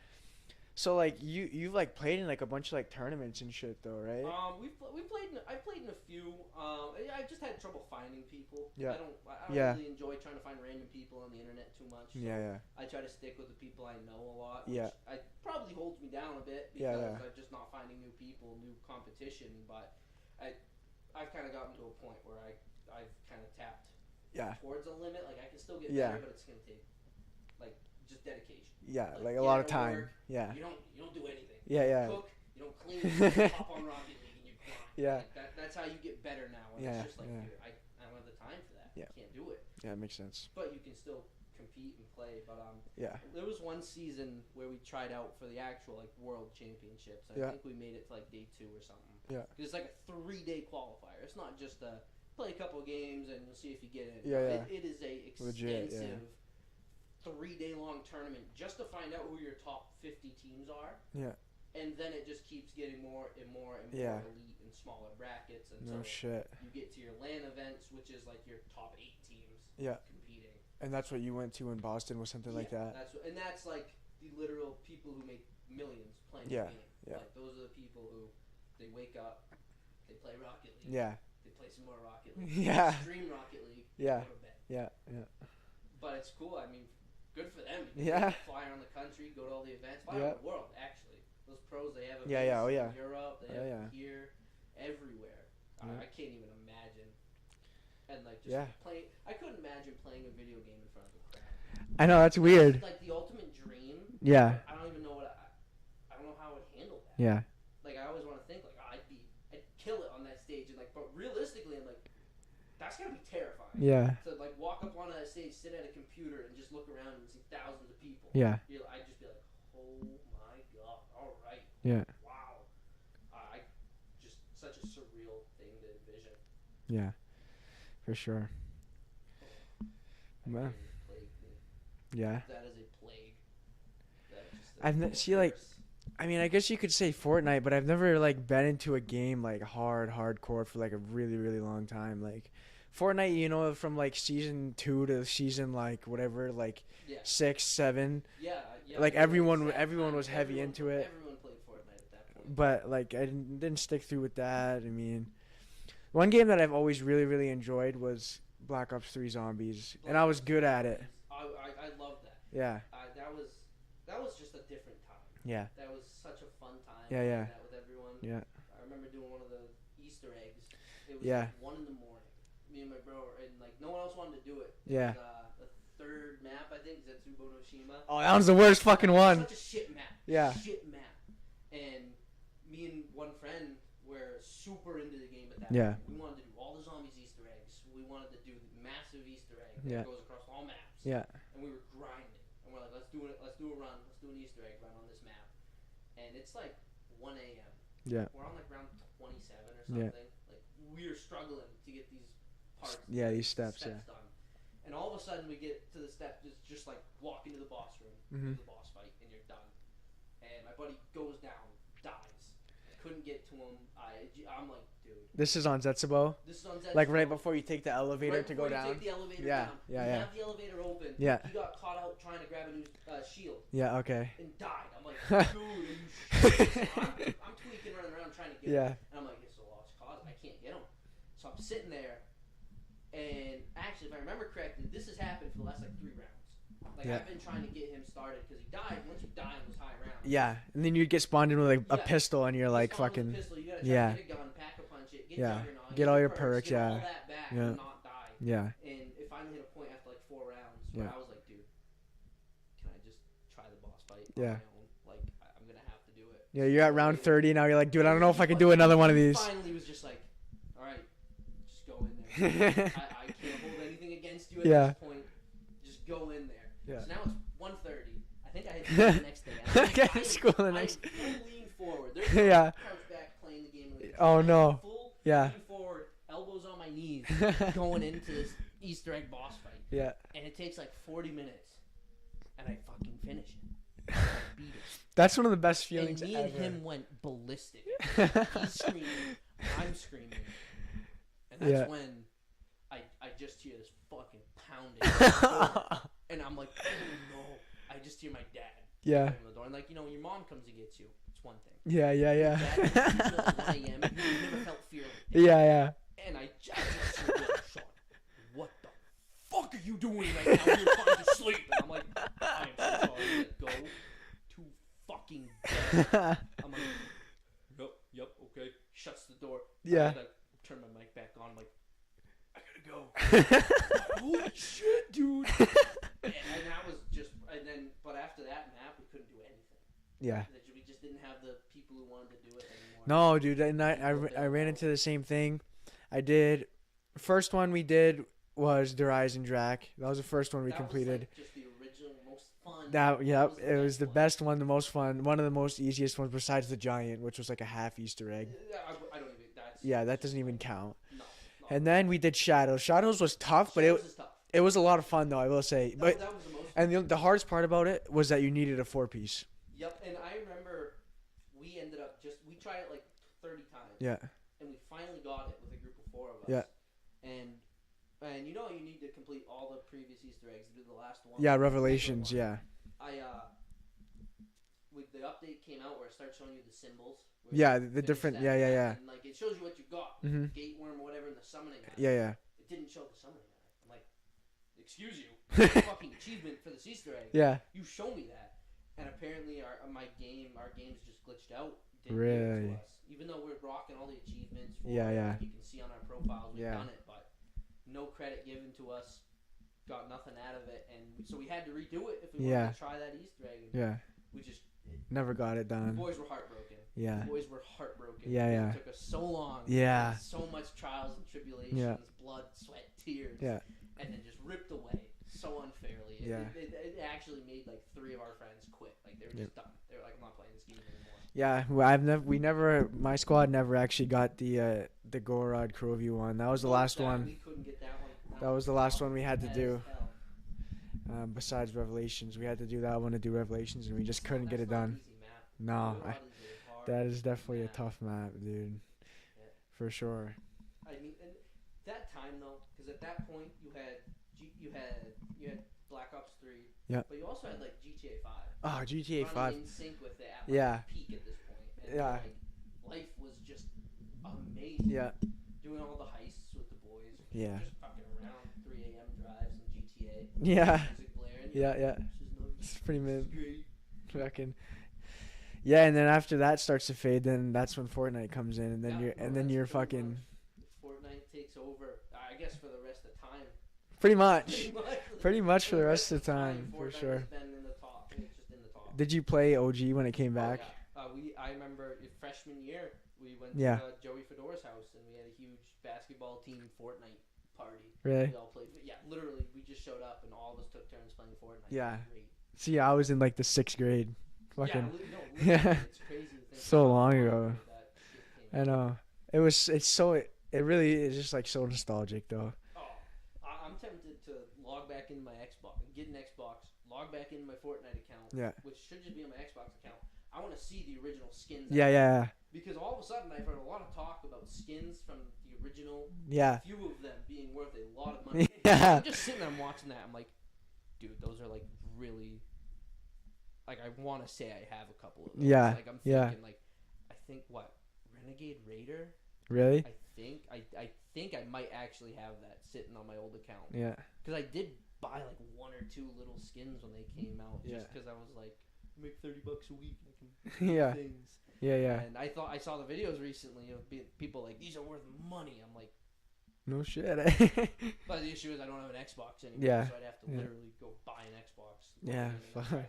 So like you've like played in like a bunch of like tournaments and shit though, right? I played in a few. I just had trouble finding people. Yeah. I don't really enjoy trying to find random people on the internet too much. So I try to stick with the people I know a lot. Which probably holds me down a bit because I'm just not finding new people, new competition. But I've kind of gotten to a point where I've kind of tapped towards a limit. Like I can still get better, but it's gonna take like just dedication. Yeah, like a lot of time. Work, you don't do anything. You don't cook, you don't clean, you hop on Rocket League and you grind. Yeah. Like that's how you get better now. And it's just like, dude, I don't have the time for that. I can't do it. Yeah, it makes sense. But you can still compete and play. But there was one season where we tried out for the actual like world championships. I think we made it to like day 2 or something. Yeah. Because it's like a 3-day qualifier. It's not just play a couple of games and you'll see if you get in. It is a extensive 3-day long tournament just to find out who your top 50 teams are. Yeah. And then it just keeps getting more and more and more elite and smaller brackets until you get to your LAN events, which is like your top 8 teams competing. And that's what you went to in Boston was something like that. That's like the literal people who make millions playing the game. Yeah. Like those are the people who they wake up, they play Rocket League. Yeah. They play some more Rocket League. Yeah. Stream Rocket League. Yeah. Go to bed. Yeah. But it's cool. I mean, good for them. Yeah. Fly around the country, go to all the events, fly around the world, actually. Those pros, they have events in Europe, they have here, everywhere. I can't even imagine. And like just playing, I couldn't imagine playing a video game in front of a crowd. I know, that's weird. Like the ultimate dream. Yeah. I don't even know I don't know how I would handle that. Yeah. Like I always want to think like I'd kill it on that stage and like, but realistically I'm like, that's gotta be terrifying. Yeah. To like walk up on that stage, sit at a computer, and just look around and see thousands of people. Yeah. I'd just be like, oh my god, all right. Yeah. Wow. Just such a surreal thing to envision. Yeah. For sure. Well. Yeah. That is a plague. I mean, I guess you could say Fortnite, but I've never like been into a game like hardcore for like a really, really long time. Like Fortnite, you know, from like season 2 to season like whatever, like 6, 7. Yeah. Like everyone was heavy into it. Everyone played Fortnite at that point. But like I didn't stick through with that. I mean, one game that I've always really, really enjoyed was Black Ops 3 Zombies, and I was good at it. I love that. Yeah. That was just a different time. Yeah. That was such a fun time. Yeah. That with everyone. Yeah. I remember doing one of the Easter eggs. It was like 1 in the morning. Me and my bro, and like no one else wanted to do it. Yeah. It was, the third map, I think, Zetsubo no Shima. Oh, that was the worst fucking one. Such a shit map. Yeah. Shit map. And me and one friend were super into the game at that point. We wanted to do all the zombies Easter eggs. We wanted to do the massive Easter egg that goes across all maps. Yeah. And we were grinding. And we're like, let's do it. Let's do a run. Let's do an Easter egg run on this map. And it's like 1 a.m. Yeah. We're on like round 27 or something. Like we're struggling to get these parts. Yeah, these steps done. And all of a sudden we get to the step, just like walk into the boss room, do the boss fight, and you're done. And my buddy goes down, dies, couldn't get to him. I'm like, dude. This is on Zetsubo? This is on Zetsubo. Like right before you take the elevator right to go down? You take the elevator yeah, down. yeah, you yeah. have the elevator open. Yeah. He got caught out trying to grab a new shield. Yeah, okay. And died. I'm like, dude, are you shit? I'm tweaking, running around trying to get him. And I'm like, it's a lost cause. I can't get him. So I'm sitting there. And actually, if I remember correctly, this has happened for the last, like, 3 rounds. Like, I've been trying to get him started because he died. Once you die in those high rounds. Yeah, and then you'd get spawned in with, like, a pistol, and you're like, fucking... With a pistol. You gotta try to get a gun, pack a punch it, get juggernaut, get all your perks, get all that back and not die. Yeah. And it finally hit a point after, like, 4 rounds where I was like, dude, can I just try the boss fight on my own? Like, I'm gonna have to do it. Yeah, you're at round 30 now. You're like, dude, I don't know if I can do another one of these. Finally was just like, all right, just go in there. I can't hold anything against you at this point. Just go in there. Yeah. So now it's 1:30. I think I had school the next day. School the next day. I full lean forward. There's no crouch back playing the game. Oh, no. Full lean forward, elbows on my knees, going into this Easter egg boss fight. Yeah. And it takes like 40 minutes. And I fucking finish it. I beat it. That's one of the best feelings ever. And me and him went ballistic. He's screaming. I'm screaming. And that's when I just hear this fucking pounding. And I'm like, oh no. I just hear my dad. Yeah. Open the door. And like, you know, when your mom comes and gets you, it's one thing. Yeah. Dad, at 1 a.m. You never felt fear like that. Yeah. And I just heard, Shaun, what the fuck are you doing right now? You're trying to sleep. And I'm like, I am so sorry. Like, go to fucking bed. I'm like, yep, okay. Shuts the door. Yeah. I turn my mic back on. I'm like, I gotta go. Holy shit, dude. And that was just, and then, but after that map, we couldn't do anything. Yeah. We just didn't have the people who wanted to do it anymore. No, dude, and I ran into the same thing. I did. First one we did was Der Eisendrak. That was the first one we completed. Was like just the original, most fun. It was the best one, the most fun, one of the most easiest ones besides the giant, which was like a half Easter egg. I don't even. That doesn't even count. No. And then we did Shadows. Shadows was tough, but it was a lot of fun though, I will say. But that was the most and the hardest part about it was that you needed a 4-piece. Yep, and I remember we ended up we tried it like 30 times. Yeah. And we finally got it with a group of 4 of us. Yeah. And you know you need to complete all the previous Easter eggs to do the last one. Yeah, Revelations, yeah. With the update came out where it starts showing you the symbols. Yeah, the different, yeah. And like it shows you what you got, gate worm or whatever, in the summoning. Yeah. It didn't show the summoning. I'm like, excuse you, fucking achievement for this Easter egg. Yeah. You show me that, and apparently our game's just glitched out. Really? To us. Even though we're rocking all the achievements. Yeah. Like you can see on our profiles, we've done it, but no credit given to us. Got nothing out of it, and so we had to redo it if we wanted to try that Easter egg. And we just never got it done. The boys were heartbroken. Yeah. The boys were heartbroken. Yeah. It took us so long. Yeah. So much trials and tribulations, blood, sweat, tears. Yeah. And then just ripped away so unfairly. It actually made like 3 of our friends quit. Like they were just done. They were like, I'm not playing this game anymore. Yeah, my squad never actually got the Gorod Crowview one. That was the last one. We couldn't get that one. That was the last one we had to do. Besides Revelations, we had to do that one to do Revelations, and we just couldn't get it done. No, that is definitely a tough map, dude. Yeah. For sure. I mean, and that time though, because at that point you had Black Ops 3. Yeah. But you also had like GTA 5. Oh, GTA 5. In sync with it at peak at this point. And like, life was just amazing. Yeah. Doing all the heists with the boys. Yeah. Just fucking around 3 a.m. drives in GTA. Yeah. Music blaring. Yeah. It's pretty mid. Fucking. Yeah, and then after that starts to fade, then that's when Fortnite comes in, and then you're fucking. Fortnite takes over, I guess, for the rest of time. Pretty much for the rest of the time, for sure. It's been in the top. It's just in the top. Did you play OG when it came back? Yeah. I remember freshman year we went to Joey Fedora's house and we had a huge basketball team Fortnite party. Really? We all played. Yeah, literally, we just showed up and all of us took turns playing Fortnite. Yeah. Great. See, I was in like the 6th grade. Fucking. Yeah. It's crazy. So long ago. I know. It really is just like so nostalgic though. I'm tempted to log back into my Xbox, get an Xbox, log back into my Fortnite account, which should just be on my Xbox account. I want to see the original skins. Yeah. Because all of a sudden I've heard a lot of talk about skins from the original. Yeah. Few of them being worth a lot of money. Yeah. I'm just sitting there and watching that. I'm like, dude, those are like really. Like I want to say I have a couple of those. Yeah. Like I'm thinking like, I think what Renegade Raider. Really? I think I might actually have that sitting on my old account. Yeah. Because I did buy like 1 or 2 little skins when they came out. Just because I was like, make $30 a week and I can do things. Yeah. And I saw the videos recently of people like, these are worth money. I'm like, no shit. but the issue is I don't have an Xbox anymore. Yeah. So I'd have to literally go buy an Xbox. Yeah.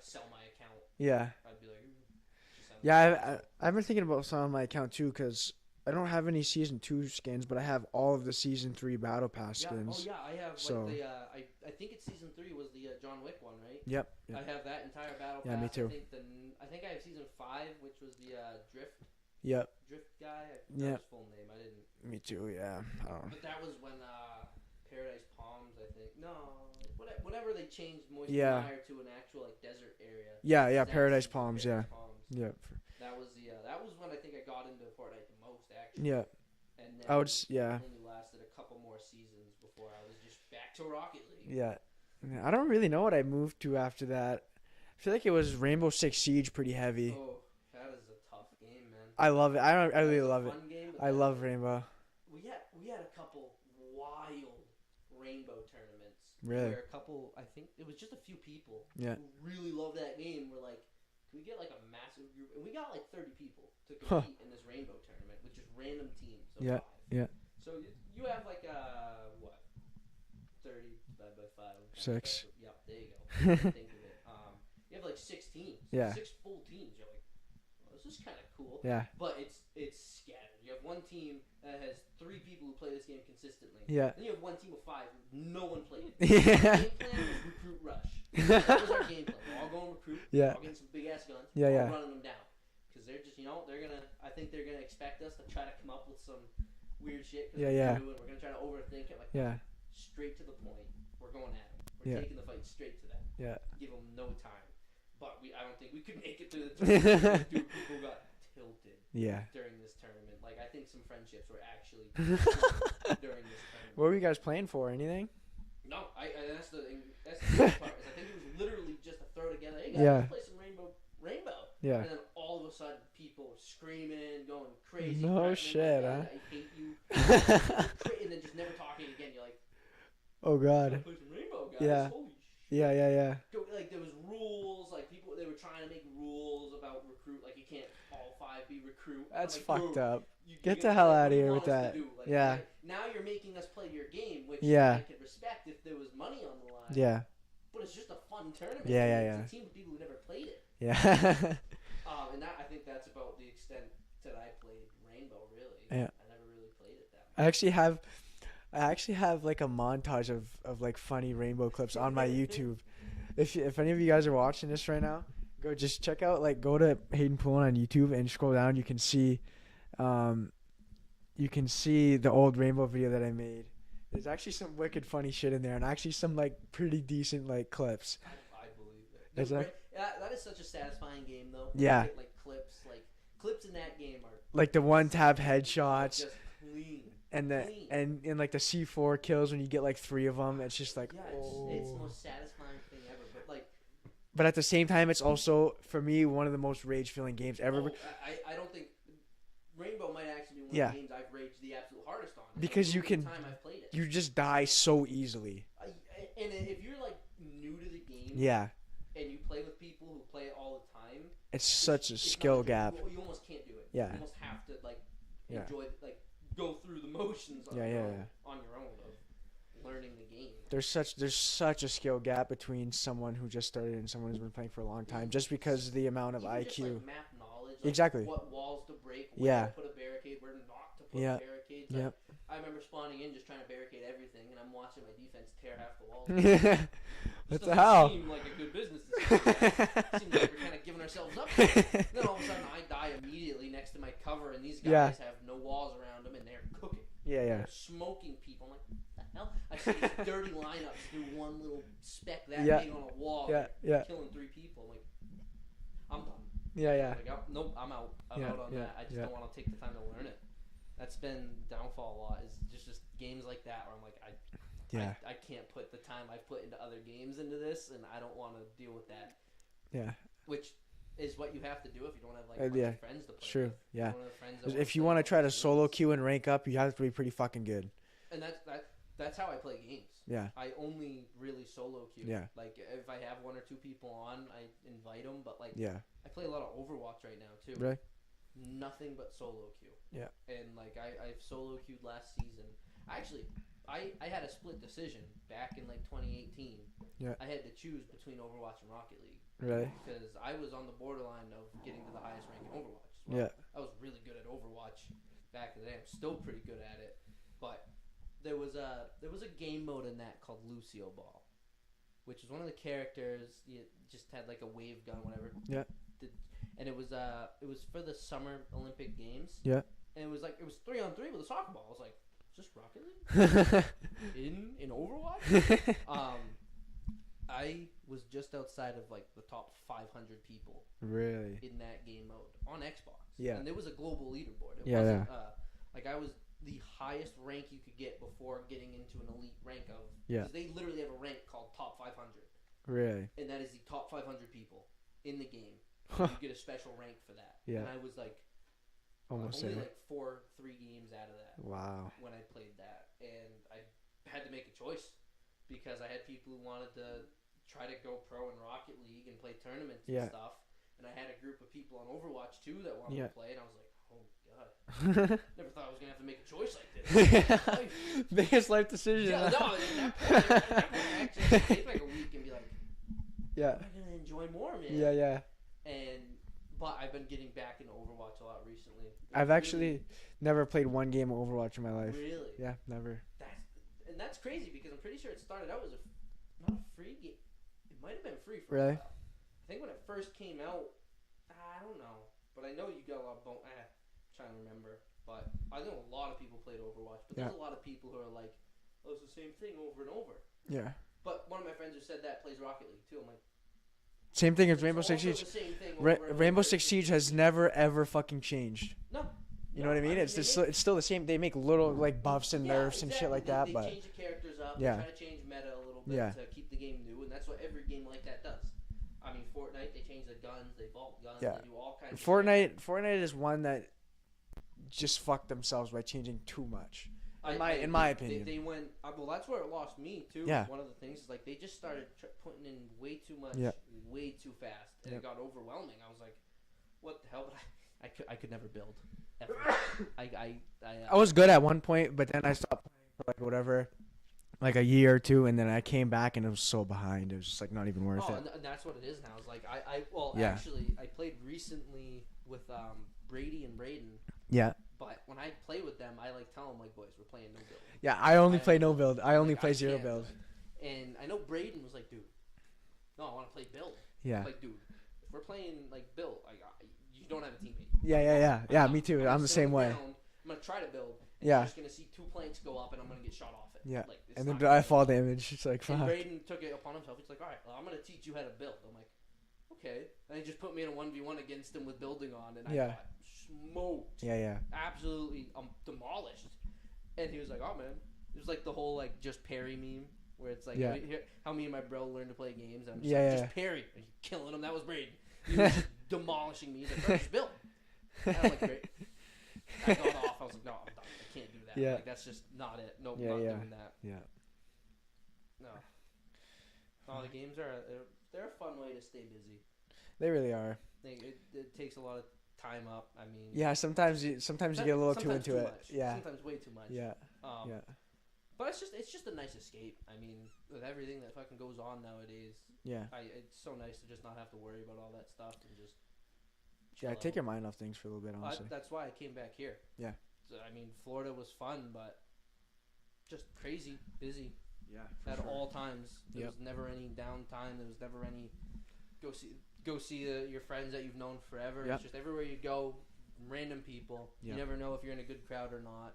Sell my account. Yeah. I'd be like, yeah. I've been thinking about selling my account too because I don't have any Season 2 skins, but I have all of the Season 3 Battle Pass skins. Oh, yeah, I have, so. Like, I think it's Season 3 was the John Wick one, right? Yep. I have that entire Battle Pass. Yeah, me too. I think I have Season 5, which was the Drift. Yep. Drift guy. I forgot his full name. I didn't. Me too, yeah. But that was when Paradise Palms, I think. No, whenever they changed Moist Mire to an actual, like, desert area. Yeah, Paradise Palms, Palms. Yeah. That was when I think I got into Fortnite the most, actually. Yeah. And then I would, yeah. only lasted a couple more seasons before I was just back to Rocket League. Yeah. I don't really know what I moved to after that. I feel like it was Rainbow Six Siege pretty heavy. Oh, that is a tough game, man. I love it. I really love it. Game, I love Rainbow. We had a couple wild Rainbow tournaments. Really? Where a couple, I think it was just a few people who really loved that game. Were like, can we get like a massive group? And we got like 30 people to compete in this Rainbow tournament with just random teams. Of 5. Yeah. So you have like what? 30 divided by 5. 6. Yep, there you go. Think of it. You have like 6 teams. Yeah. 6 full teams. You're like, well, this is kind of cool. Yeah. But it's scattered. You have one team that has 3 people who play this game consistently. Yeah. Then you have one team of 5 who no one played. Yeah. Our game plan was recruit rush. That was our game plan. We're all going recruit. Yeah. We're all getting some big ass guns. Yeah, we're yeah. all running them down. Because they're just, I think they're going to expect us to try to come up with some weird shit. Yeah. We're going to try to overthink it. Like, straight to the point. We're going at them. We're taking the fight straight to them. Yeah. Give them no time. But I don't think we could make it through the tournament. Dude, people got tilted. Yeah. During this tournament, like I think some friendships were actually during this tournament. What were you guys playing for? Anything? No, that's the part. Is I think it was literally just a throw together. Hey guys, let's play some Rainbow. Yeah. And then all of a sudden, people were screaming, going crazy. No shit, huh? I hate you. And then just never talking again. You're like, oh god. Play some Rainbow, guys. Yeah. Holy shit. Yeah. Like there was rules, like they were trying to make rules about recruit, like you can't all 5 be recruit. That's like, fucked up. You Get the hell out of here with that. Like, yeah. Now you're making us play your game, which I could respect if there was money on the line. Yeah. But it's just a fun tournament. Yeah. It's a team of people who never played it. Yeah. And I think that's about the extent that I played Rainbow. Really. Yeah. I never really played it that much. I actually have like a montage of like funny Rainbow clips on my YouTube. If any of you guys are watching this right now, go just check out go to Hayden Poulin on YouTube and scroll down. You can see the old Rainbow video that I made. There's actually some wicked funny shit in there, and actually some like pretty decent like clips. I believe it. That is such a satisfying game though. Yeah. Like clips in that game are like the one tap headshots. Just clean. And and like the C4 kills when you get like 3 of them, it's just like it's the most satisfying thing ever. But at the same time, it's also for me one of the most rage-filling games ever. I don't think Rainbow might actually be one of the games I've raged the absolute hardest on. Because you can, time I've played it. You just die so easily. And if you're like new to the game, and you play with people who play it all the time, it's such a skill gap. You almost can't do it. Yeah. You almost have to enjoy go through the motions on your own of learning the game. There's such a skill gap between someone who just started and someone who's been playing for a long time, just because of the amount of IQ. Just, map knowledge. Exactly. What walls to break. Where to put a barricade. Where not to put barricades. I remember spawning in just trying to barricade everything, and I'm watching my defense tear half the walls. What the hell? Seem like a good business decision. Seems like we're kind of giving ourselves up. Then all of a sudden, I die immediately next to my cover, and these guys have no walls around them, and they're cooking. They're smoking people. I'm like, what the hell? I see these dirty lineups through one little speck that big on a wall. Killing 3 people. I'm like, I'm done. Yeah. Like, oh, nope, I'm out. I'm out on that. I just don't want to take the time to learn it. That's been downfall a lot. Is just games like that where I'm like, I can't put the time I've put into other games into this, and I don't want to deal with that. Yeah. Which is what you have to do if you don't have like a bunch of friends to play with. Yeah. If you want to try to solo queue and rank up, you have to be pretty fucking good. And that's how I play games. Yeah. I only really solo queue. Yeah. Like if I have 1 or 2 people on, I invite them. But like, I play a lot of Overwatch right now too. Really? Nothing but solo queue. Yeah. And like I've solo queued last season. I had a split decision back in like 2018. Yeah. I had to choose between Overwatch and Rocket League. Really? Because I was on the borderline of getting to the highest rank in Overwatch as well. Yeah. I was really good at Overwatch back in the day. I'm still pretty good at it. But there was a game mode in that called Lucio Ball, which was one of the characters. You just had like a wave gun, whatever. Yeah. And it was for the Summer Olympic Games. Yeah. And it was 3-on-3 with a soccer ball. I was like, is this Rocket League? in Overwatch? I was just outside of like the top 500 people. Really? In that game mode on Xbox. Yeah. And there was a global leaderboard. It wasn't like I was the highest rank you could get before getting into an elite rank of. Yeah. Because they literally have a rank called top 500. Really? And that is the top 500 people in the game. You get a special rank for that. Yeah. And I was like almost only like 3 games out of that. Wow. When I played that, and I had to make a choice because I had people who wanted to try to go pro in Rocket League and play tournaments and stuff, and I had a group of people on Overwatch too that wanted to play, and I was like, oh my god, never thought I was gonna have to make a choice like this. Biggest life decision. Yeah, no, at that point, actually take like a week and be like, yeah, I'm gonna enjoy more, man. Yeah. But I've been getting back into Overwatch a lot recently. I've actually never played one game of Overwatch in my life. Really? Yeah, never. That's crazy because I'm pretty sure it started out as not a free game. It might have been free for really? a while. I think when it first came out, I don't know, but I know you got a lot of I'm trying to remember, but I know a lot of people played Overwatch. But there's a lot of people who are like, "Oh, it's the same thing over and over." Yeah. But one of my friends who said that plays Rocket League too. I'm like, same thing as Rainbow Six Siege. Rainbow Six Siege has never ever fucking changed. No. You know what I mean? It's still the same. They make little like buffs and nerfs and shit like that. But they change the characters up. They try to change meta a little bit to keep the game new, and that's what every game like that does. I mean, Fortnite, they change the guns, they vault guns, they do all kinds of shit. Fortnite is one that just fucked themselves by changing too much. In my opinion, they went. Well, that's where it lost me too. Yeah. One of the things is like they just started putting in way too much, way too fast, and it got overwhelming. I was like, "What the hell?" But I could never build. Ever. I was good at one point, but then I stopped playing for like whatever, like a year or two, and then I came back and it was so behind. It was just like not even worth it. And that's what it is now. It's like actually I played recently with Brady and Braden. Yeah. But when I play with them, I like tell them like, boys, we're playing no build. Yeah, I only play no build. I only play zero build. And I know Braden was like, dude, no, I want to play build. Yeah. Like, dude, if we're playing like build, like you don't have a teammate. Yeah. Me too. I'm the same way. I'm gonna try to build. And yeah. I'm just gonna see 2 planks go up, and I'm gonna get shot off it. Yeah. Like, and then I fall damage. It's like fuck. And Braden took it upon himself. He's like, all right, well, I'm gonna teach you how to build. I'm like, okay. And he just put me in a 1v1 against him with building on, and I got smoked. Yeah. Absolutely demolished. And he was like, oh man, it was like the whole like just parry meme where it's like how me and my bro learned to play games. And I'm just like, just parry, and you're killing him. That was Braden. He was just demolishing me. He's like, bro, just build. And I'm like, great. I got off. I was like, no, I'm done. I can't do that. Yeah. Like that's just not it. Nope, not doing that. Yeah. No. Oh, the games they're a fun way to stay busy. They really are. It takes a lot of time up. I mean. Yeah, sometimes you get a little too into it. Much. Yeah. Sometimes way too much. Yeah. But it's just a nice escape. I mean, with everything that fucking goes on nowadays. Yeah. It's so nice to just not have to worry about all that stuff and just. Take your mind off things for a little bit, honestly. That's why I came back here. Yeah. So, I mean, Florida was fun, but just crazy, busy. Yeah. At all times. There was never any downtime. There was never any go see your friends that you've known forever. It's just everywhere you go, random people. You never know if you're in a good crowd or not.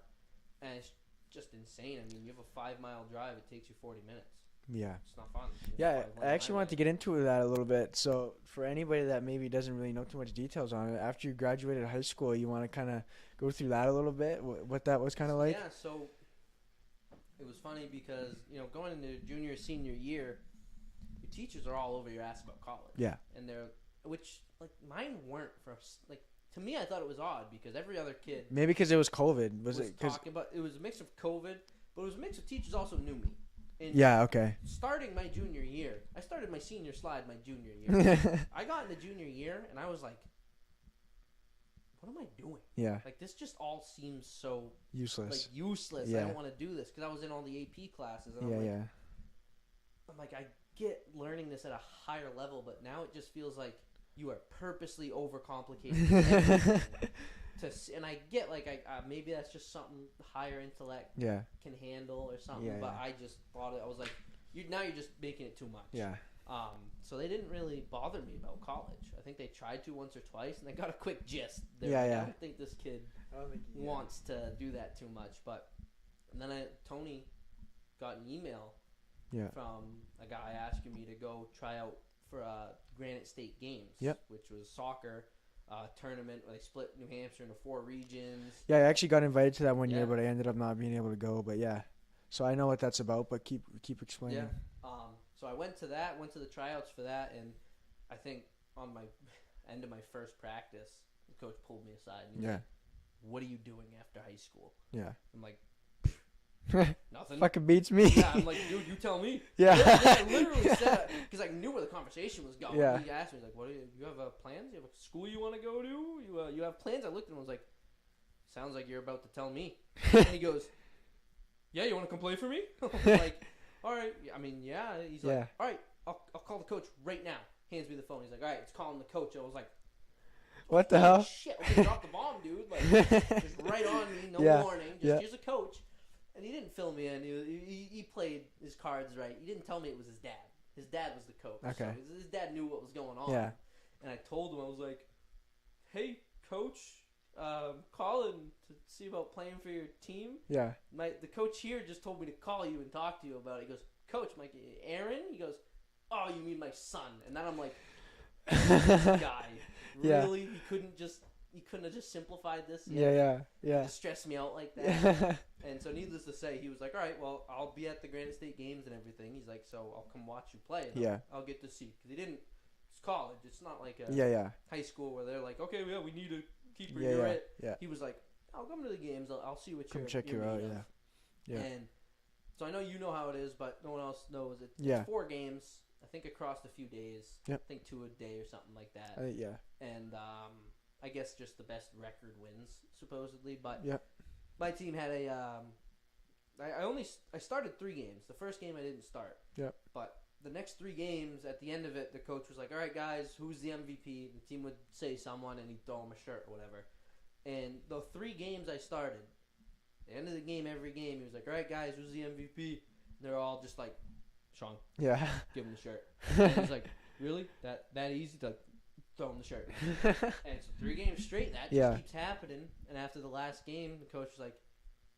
And it's just insane. I mean, you have a 5-mile drive. It takes you 40 minutes. Yeah. It's not fun. Yeah, I actually wanted to get into that a little bit. So for anybody that maybe doesn't really know too much details on it, after you graduated high school, you want to kind of go through that a little bit, what that was kind of like? Yeah, so it was funny because, going into junior, senior year, your teachers are all over your ass about college. Yeah. And which, like, mine weren't to me, I thought it was odd because every other kid. Maybe because it was COVID. Was it? Talking about, it was a mix of COVID, but it was a mix of teachers also knew me. And yeah, okay. Starting my junior year, I started my senior slide my junior year. I got into junior year, and I was like, what am I doing? Yeah. Like, this just all seems so useless. Yeah. I don't want to do this because I was in all the AP classes. And I'm like, I get learning this at a higher level, but now it just feels like you are purposely overcomplicating everything. And I get, maybe that's just something higher intellect can handle or something, but I just thought I was like, you're just making it too much. Yeah. So they didn't really bother me about college. I think they tried to once or twice, and they got a quick gist. I don't think this kid wants to do that too much. And then Tony got an email from a guy asking me to go try out for Granite State Games, which was soccer. Tournament where they split New Hampshire into 4 regions. Yeah, I actually got invited to that one year, but I ended up not being able to go. But so I know what that's about. But keep explaining. Yeah. So I went to the tryouts for that, and I think on my end of my first practice, the coach pulled me aside and he was like, "What are you doing after high school?" Yeah. I'm like, nothing. Fucking beats me. Yeah, I'm like, dude, you tell me. Yeah. I literally said, because I knew where the conversation was going. Yeah. He asked me, he's like, "What do you have plans? You have a school you want to go to? You have plans?" I looked at him and was like, "Sounds like you're about to tell me." And he goes, "Yeah, you want to come play for me?" I'm like, "All right." I mean, yeah. He's like, "All right, I'll call the coach right now." Hands me the phone. He's like, "All right, it's calling the coach." I was like, "What the hell?" Shit, okay, drop the bomb, dude. Like, just right on me, no warning. Just here's a coach. And he didn't fill me in. He played his cards right. He didn't tell me it was his dad. His dad was the coach. Okay. So his dad knew what was going on. Yeah. And I told him, I was like, "Hey, coach, calling to see about playing for your team. Yeah. The coach here just told me to call you and talk to you about it." He goes, "Coach, Mike, Aaron?" He goes, "Oh, you mean my son?" And then I'm like, this guy. Really? He couldn't have just simplified this? Yeah. Just stress me out like that. And so needless to say, he was like, "All right, well, I'll be at the Granite State Games and everything." He's like, "So I'll come watch you play. And I'll get to see." Because it's college. It's not like a high school where they're like, "Okay, we need a keeper." Yeah. He was like, "I'll come to the games. I'll see what you're check you out, Yeah. And so I know you know how it is, but no one else knows it. It's 4 games, I think, across a few days. Yep. I think 2 a day or something like that. And I guess just the best record wins, supposedly. But my team had I started 3 games. The first game I didn't start. Yep. But the next 3 games, at the end of it, the coach was like, "All right, guys, who's the MVP?" The team would say someone, and he'd throw him a shirt or whatever. And the 3 games I started, the end of the game, every game, he was like, "All right, guys, who's the MVP?" And they're all just like, "Shaun, yeah, give him the shirt." And he's like, "Really? That easy to throw him the shirt?" And it's 3 games straight. That just keeps happening. And after the last game, the coach was like,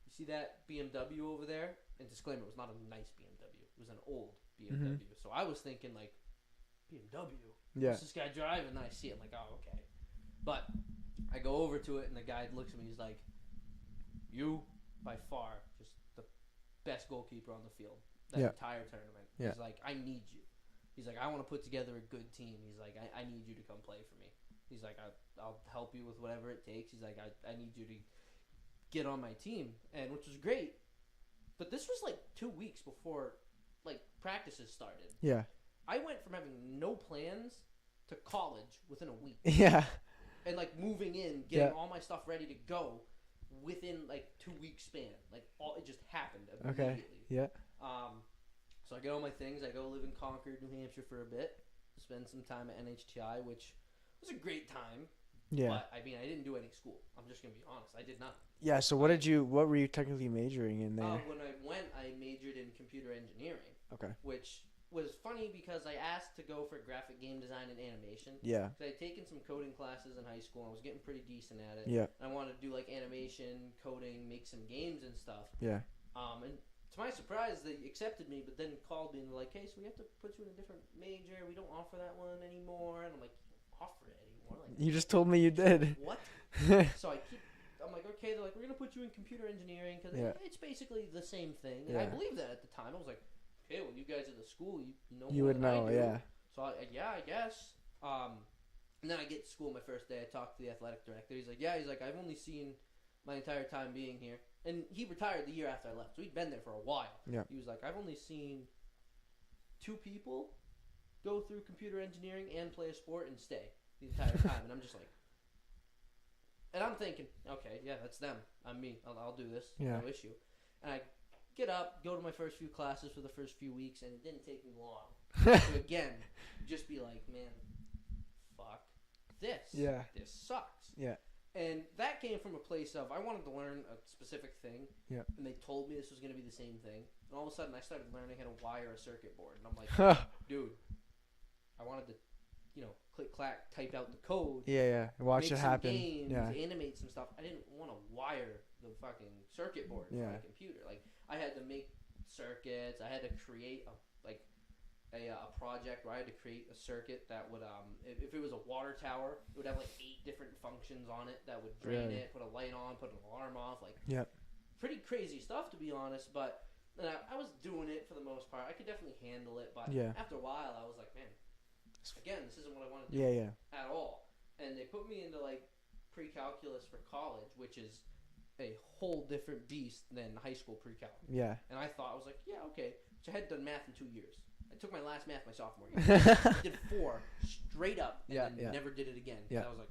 "You see that BMW over there?" And disclaimer, it was not a nice BMW. It was an old BMW. Mm-hmm. So I was thinking, like, BMW? What's this guy driving? And then I see it. I'm like, oh, okay. But I go over to it, and the guy looks at me. He's like, "You, by far, just the best goalkeeper on the field that entire tournament." He's like, "I need you." He's like, "I want to put together a good team." He's like, I need you to come play for me. He's like, I'll help you with whatever it takes. He's like, I need you to get on my team. And which was great. But this was like 2 weeks before like practices started. Yeah. I went from having no plans to college within a week. Yeah. And like moving in, getting all my stuff ready to go within like 2 weeks span. Like it just happened immediately. Okay. Yeah. So I get all my things. I go live in Concord, New Hampshire for a bit. Spend some time at NHTI, which was a great time. Yeah. But I mean, I didn't do any school. I'm just gonna be honest. I did not. Yeah. So what were you technically majoring in there? When I went, I majored in computer engineering. Okay. Which was funny because I asked to go for graphic game design and animation. Yeah. Because I had taken some coding classes in high school and I was getting pretty decent at it. Yeah. And I wanted to do like animation, coding, make some games and stuff. Yeah. And to my surprise, they accepted me, but then called me and were like, "Hey, so we have to put you in a different major. We don't offer that one anymore." And I'm like, "Offer it anymore?" Like, you just told me you did. What? So I'm like, okay. They're like, "We're gonna put you in computer engineering because it's basically the same thing." And I believed that at the time. I was like, "Okay, well, you guys at the school, you know." You would know, yeah. So I guess. And then I get to school my first day. I talked to the athletic director. He's like, I've only seen my entire time being here. And he retired the year after I left. So he'd been there for a while. Yeah. He was like, I've only seen 2 people go through computer engineering and play a sport and stay the entire time. And I'm just like, and I'm thinking, okay, yeah, that's them. I'm me. I'll do this. Yeah. No issue. And I get up, go to my first few classes for the first few weeks, and it didn't take me long to, again, just be like, man, fuck this. Yeah. This sucks. Yeah. And that came from a place of I wanted to learn a specific thing. Yeah. And they told me this was going to be the same thing. And all of a sudden I started learning how to wire a circuit board. And I'm like, dude, I wanted to, click, clack, type out the code. Yeah. Watch it happen. Games, yeah. Animate some stuff. I didn't want to wire the fucking circuit board for my computer. Like, I had to make circuits. I had to create a project where I had to create a circuit that would, if it was a water tower, it would have like 8 different functions on it that would drain it, put a light on, put an alarm off, like pretty crazy stuff to be honest. But I was doing it for the most part. I could definitely handle it, but after a while, I was like, man, again, this isn't what I want to do at all. And they put me into like pre-calculus for college, which is a whole different beast than high school pre-calc. Yeah. And I thought, I was like, yeah, okay. So I had done math in 2 years. I took my last math my sophomore year. I did 4 straight up and then never did it again. I was like,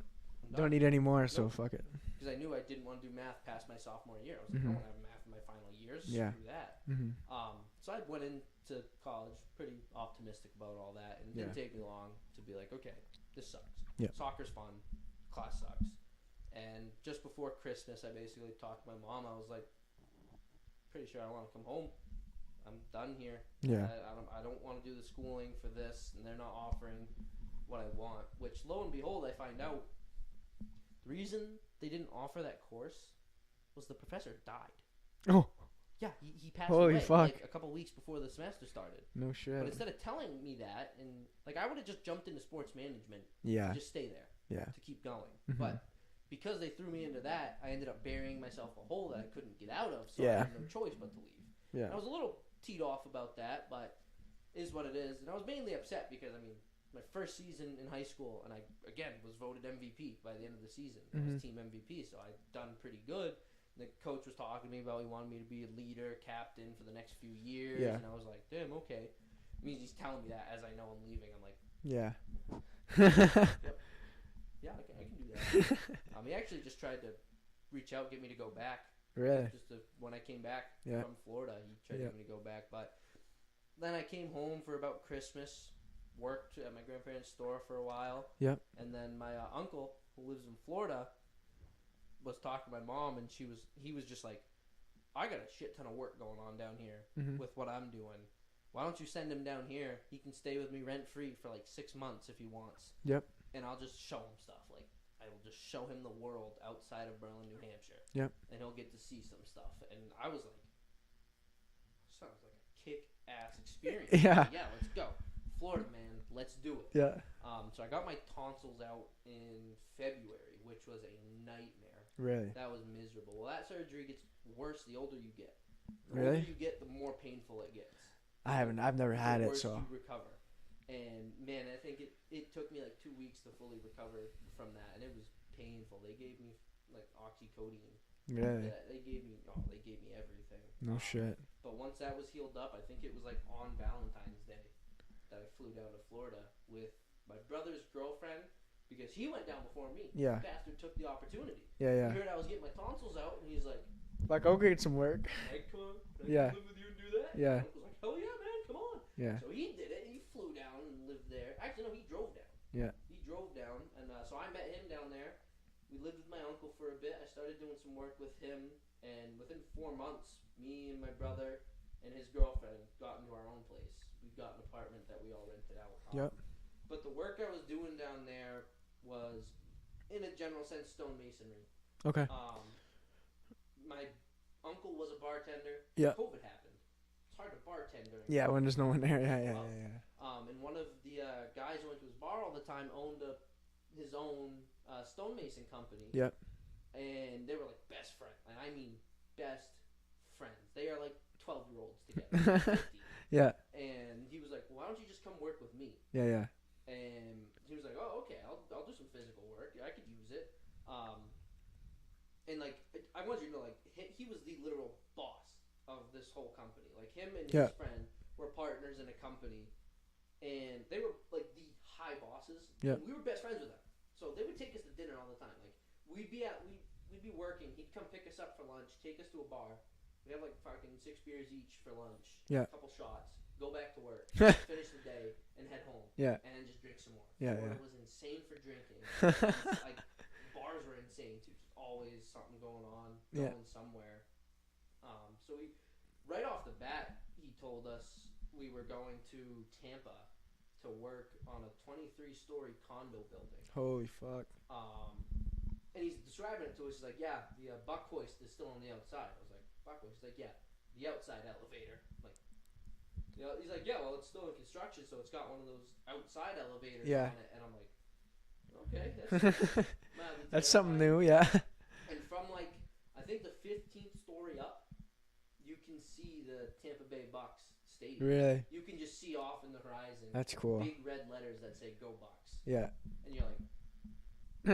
don't need any more, so fuck it. Because I knew I didn't want to do math past my sophomore year. I was like, I want to have math in my final years. Screw that. So I went into college pretty optimistic about all that. And it didn't take me long to be like, okay, this sucks. Soccer's fun. Class sucks. And just before Christmas, I basically talked to my mom. I was like, pretty sure I want to come home. I'm done here. Yeah. I don't want to do the schooling for this, and they're not offering what I want. Which, lo and behold, I find out the reason they didn't offer that course was the professor died. Oh. Yeah, he passed Holy away fuck. like a couple weeks before the semester started. No shit. But instead of telling me that, and like I would have just jumped into sports management. Yeah. And just stay there. Yeah. To keep going, but because they threw me into that, I ended up burying myself a hole that I couldn't get out of. So I had no choice but to leave. Yeah. And I was a little teed off about that, but it is what it is. And I was mainly upset because, I mean, my first season in high school, and I, again, was voted MVP by the end of the season. I was team MVP, so I'd done pretty good. And the coach was talking to me about he wanted me to be a leader, captain for the next few years. And I was like, damn, okay. It means he's telling me that as I know I'm leaving. I'm like, yeah. Yep. Yeah, I can do that. He actually just tried to reach out, get me to go back. Really? When I came back from Florida, he tried to get me to go back. But then I came home for about Christmas, worked at my grandparents' store for a while. Yep. And then my uncle, who lives in Florida, was talking to my mom, and he was just like, I got a shit ton of work going on down here with what I'm doing. Why don't you send him down here? He can stay with me rent-free for like 6 months if he wants. Yep. And I'll just show him stuff. Like, I will just show him the world outside of Berlin, New Hampshire. Yep. And he'll get to see some stuff. And I was like, sounds like a kick-ass experience. Yeah. Yeah, let's go. Florida, man, let's do it. Yeah. So I got my tonsils out in February, which was a nightmare. Really? That was miserable. Well, that surgery gets worse the older you get. The really? older you get, the more painful it gets. I've never had it, so. You recover. And, man, I think it took me like 2 weeks to fully recover from that, and it was painful. They gave me, like, oxycodone. Really? They gave me everything. No shit. But once that was healed up, I think it was, like, on Valentine's Day that I flew down to Florida with my brother's girlfriend, because he went down before me. Yeah. The bastard took the opportunity. Yeah. He heard I was getting my tonsils out, and he's like, I'll get some work. Hey, come on. Can I live with you and do that? Yeah. And I was like, hell yeah, man, come on. Yeah. So he did it. He flew down and lived there. Actually, no, he drove down. Yeah. He drove down, and so I met him down there. We lived with my uncle for a bit. I started doing some work with him, and within 4 months, me and my brother and his girlfriend got into our own place. We got an apartment that we all rented out. Yep. But the work I was doing down there was, in a general sense, stonemasonry. Okay. My uncle was a bartender. Yeah. COVID happened. it's hard to bartend during. Yeah, when there's no one there. Yeah. And one of the guys who went to his bar all the time owned his own stonemason company. Yep. And they were like best friends, and I mean best friends. They are like 12-year-olds together. 50. Yeah. And he was like, "Why don't you just come work with me?" Yeah. And he was like, "Oh, okay, I'll do some physical work. I could use it." And like I want you to know, like he was the literal boss of this whole company. Like him and his friend were partners in a company, and they were like the high bosses. Yeah. We were best friends with them, so they would take us to dinner all the time. Like we'd be working. He'd come pick us up for lunch, take us to a bar. We'd have like fucking 6 beers each for lunch. Yeah. A couple shots. Go back to work. Finish the day and head home. Yeah. And then just drink some more. Yeah. Florida was insane for drinking. Like bars were insane too. Just always something going on, going somewhere. So we, right off the bat, he told us we were going to Tampa to work on a 23-story condo building. Holy fuck. And he's describing it to us. He's like, "Yeah, the buck hoist is still on the outside." I was like, "Buck hoist?" He's like, "Yeah, the outside elevator." I'm like, he's like, "Yeah, well, it's still in construction, so it's got one of those outside elevators on it." And I'm like, "Okay, that's something new, yeah." And from like, I think the 15th story up, you can see the Tampa Bay Bucks stadium. Really? You can just see off in the horizon. That's cool. Big red letters that say "Go Bucks." Yeah. And you're like,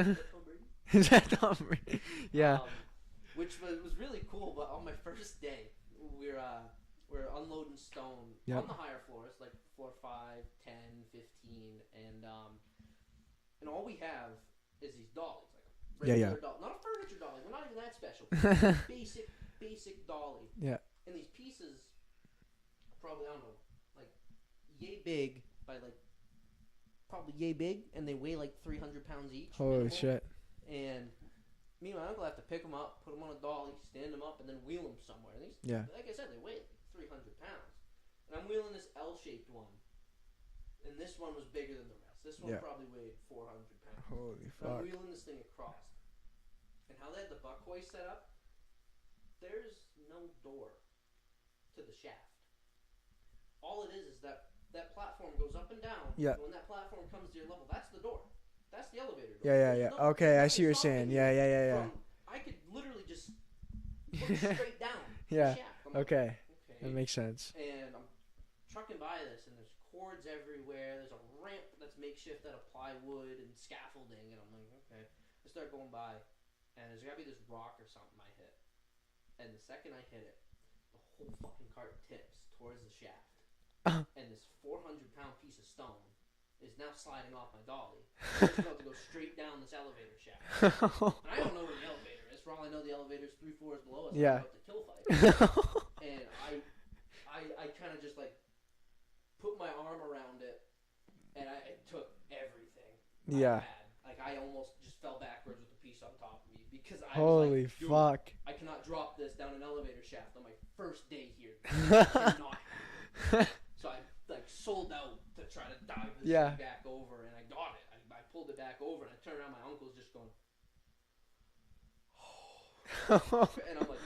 "Is that Tom Brady?" Is that Tom Brady? Yeah. Which was really cool. But on my first day, we're unloading stone on the higher floors, like floor 5, 10, 15, and all we have is these dollies, like a regular dolly, not a furniture dolly. We're not even that special. basic dolly. Yeah. And these pieces, probably, I don't know, like yay big by like probably yay big, and they weigh like 300 pounds each. Holy shit. And me and my uncle have to pick them up, put them on a dolly, stand them up, and then wheel them somewhere. And these, like I said, they weigh like 300 pounds. And I'm wheeling this L-shaped one, and this one was bigger than the rest. This one probably weighed 400 pounds. Holy fuck. I'm wheeling this thing across. And how they had the buck hoist set up, there's no door to the shaft. All it is that platform goes up and down. Yeah. And when that platform comes to your level, that's the door. That's the elevator door. Yeah. Okay, I see what you're saying. Yeah. I could literally just look straight down Yeah. the shaft. Okay. That makes sense. And I'm trucking by this, and there's cords everywhere. There's a ramp that's makeshift out of plywood and scaffolding. And I'm like, okay. I start going by, and there's got to be this rock or something I hit. And the second I hit it, the whole fucking cart tips towards the shaft. And this 400-pound piece of stone is now sliding off my dolly. It's about to go straight down this elevator shaft. And I don't know where the elevator is. For all I know, the elevator's 3 floors below us. Yeah. I'm about to kill fight. And I kind of just like put my arm around it, and I took everything. Yeah. Like I almost just fell backwards with the piece on top of me because I Holy was like, fuck. I cannot drop this down an elevator shaft on my first day here. I cannot. So I like sold out to try to dive this thing back over, and I got it. I pulled it back over, and I turned around. My uncle's just going, and I'm like,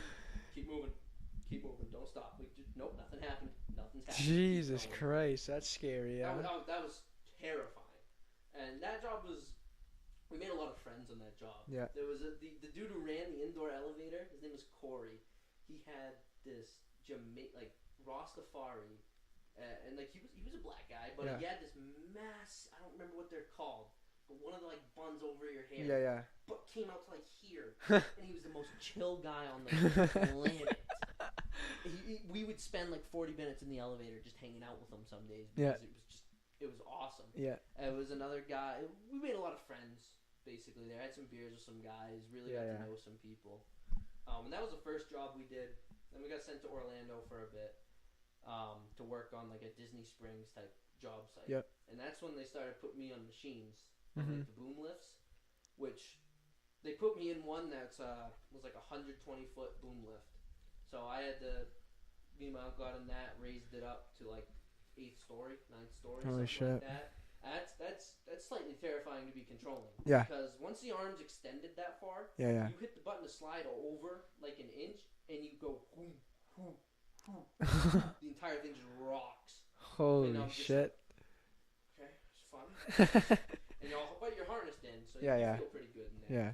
keep moving, don't stop. Nope, nothing happened. Nothing's happened. Jesus Christ, that's scary. Yeah. That was terrifying, and that job was. We made a lot of friends on that job. Yeah. There was the dude who ran the indoor elevator. His name was Corey. He had this Rastafari. And like he was a black guy, but he had this I don't remember what they're called, but one of the like buns over your hair. Yeah. But came out to like here, and he was the most chill guy on the planet. We would spend like 40 minutes in the elevator just hanging out with him some days because it was awesome. Yeah. It was another guy. We made a lot of friends basically there. I had some beers with some guys. Really got to know some people. And that was the first job we did. Then we got sent to Orlando for a bit. To work on like a Disney Springs type job site. Yep. And that's when they started putting me on machines, like the boom lifts, which they put me in one that's was like a 120-foot boom lift. So I had to, me and my uncle got in that, raised it up to like 8th story, 9th story, Holy something shit. like that. That's slightly terrifying to be controlling. Yeah. Because once the arm's extended that far, Yeah. you hit the button to slide over like an inch, and you go whoom, whoom, the entire thing just rocks. Holy shit. Like, okay, it's fun. And but you're harnessed in, so you feel pretty good in there. Yeah.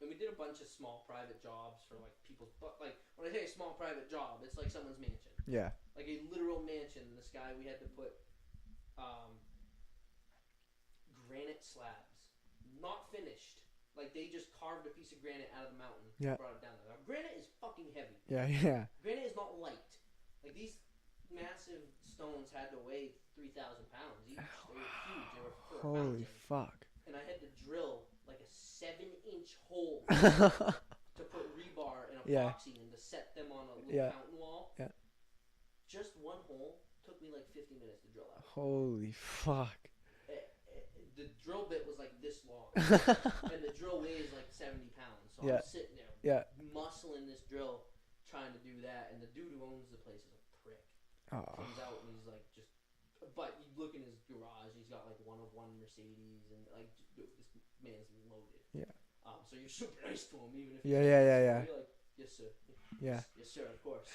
And we did a bunch of small private jobs for like people's, but like when I say a small private job, it's like someone's mansion. Yeah. Like a literal mansion. This guy, we had to put granite slabs, not finished. Like they just carved a piece of granite out of the mountain and brought it down there. Now, granite is fucking heavy. Yeah, yeah. Granite is not light. Like these massive stones had to weigh 3,000 pounds each. They were huge. They were for holy fuck. And I had to drill like a 7-inch hole to put rebar and epoxy in to set them on a little fountain wall. Yeah. Just one hole took me like 50 minutes to drill out. Holy fuck. The drill bit was like this long. And the drill weighs like 70 pounds. So I'm sitting there muscling this drill trying to do that. And the dude who owns the place is a prick. Comes out and he's like just... But you look in his garage, he's got like one Mercedes. And like, dude, this man's loaded. Yeah. So you're super nice to him even if yeah. You're like, yes sir. Yeah. Yes sir, of course.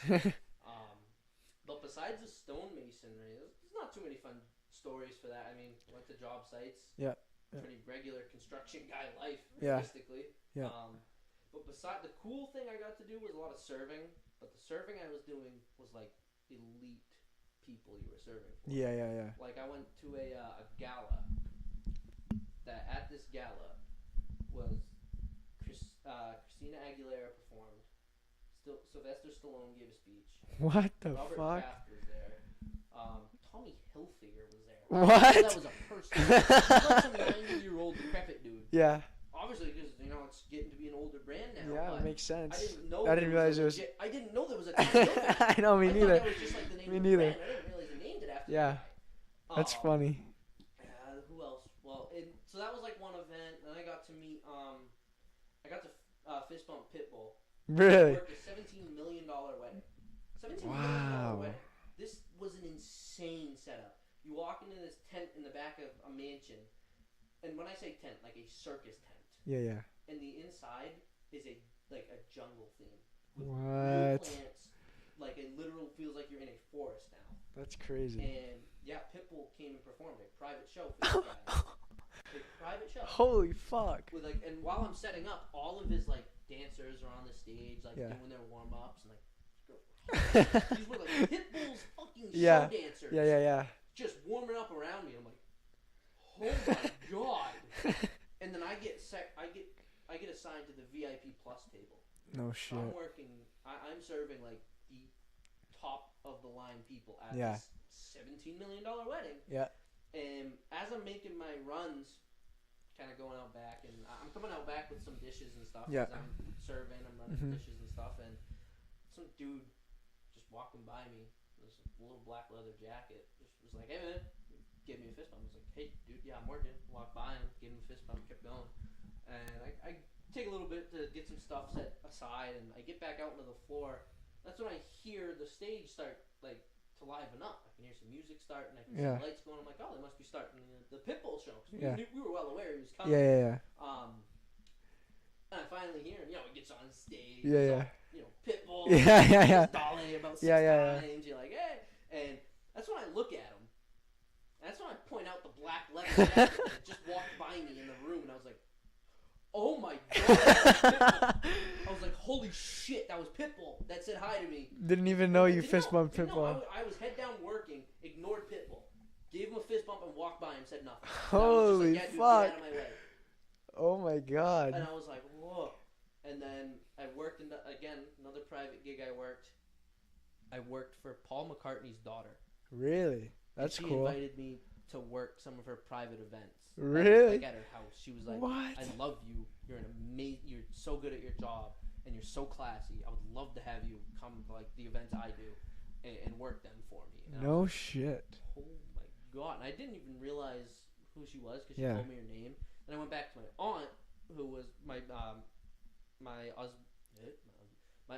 But besides the stonemasonry, there's not too many fun stories for that. I mean, went to job sites. Yeah. Pretty regular construction guy life, realistically. Yeah. But beside the cool thing I got to do was a lot of serving. But the serving I was doing was like elite people you were serving for. Yeah. Like I went to a gala. That at this gala was Christina Aguilera performed. Sylvester Stallone gave a speech. What the Robert fuck? Kraft was there. Tommy Hilfiger was there. What? That was a person. He was like some 90-year-old decrepit dude. Yeah. Obviously, because it's getting to be an older brand now. Yeah, it makes sense. I didn't realize it was. I didn't know there was a Tommy Hilfiger. I know, me neither. I thought that was just like the name me of the neither. brand. I didn't realize they named it after. Yeah. That's funny. Who else? Well, so that was like one event, and I got to meet. I got to fist bump Pitbull. Really? Worked a $17 million wedding. $17 million wedding. This was an insane setup. You walk into this tent in the back of a mansion, and when I say tent, like a circus tent. Yeah. And the inside is a jungle theme. With what? Plants, like it literal feels like you're in a forest now. That's crazy. And yeah, Pitbull came and performed a private show for this guy. A private show. Holy fuck. With and while I'm setting up, all of his dancers are on the stage, doing their warm ups and these were like Pitbull's fucking show dancers. Yeah. Just warming up around me. I'm like, oh my god. And then I get assigned to the VIP plus table. No shit. So I'm serving like the top of the line people at this $17 million wedding. Yeah. And as I'm making my runs, kind of going out back, and I'm coming out back with some dishes and stuff. Yeah. I'm serving, I'm running dishes and stuff, and some dude just walking by me, this little black leather jacket, just was like, "Hey man," gave me a fist bump. I was like, "Hey dude, yeah, I'm working." Walked by him, gave him a fist bump, kept going, and I take a little bit to get some stuff set aside, and I get back out into the floor. That's when I hear the stage start to liven up. I can hear some music starting. I can see the lights going. I'm like, oh, they must be starting the Pitbull show. We were well aware he was coming. Yeah. And I finally hear him. He gets on stage. Yeah. Pitbull. Yeah. Dolly about 6 times. You're like, hey. And that's when I look at him. That's when I point out the black leather jacket that just walked by me in the room, and I was like, oh my god. I was like, holy shit, that was Pitbull that said hi to me. Didn't even know you fist bumped Pitbull. I was head down working, ignored Pitbull, gave him a fist bump and walked by him, said nothing. Holy fuck. Get out of my way. Oh my god. And I was like, whoa. And then I worked again, another private gig I worked for Paul McCartney's daughter. Really? That's cool. She invited me to work some of her private events. Really? At her house. She was like, what? I love you. You're you're so good at your job, and you're so classy. I would love to have you come to the events I do and work them for me. And no shit. Oh my god. And I didn't even realize who she was because she told me her name. And I went back to my aunt, who was my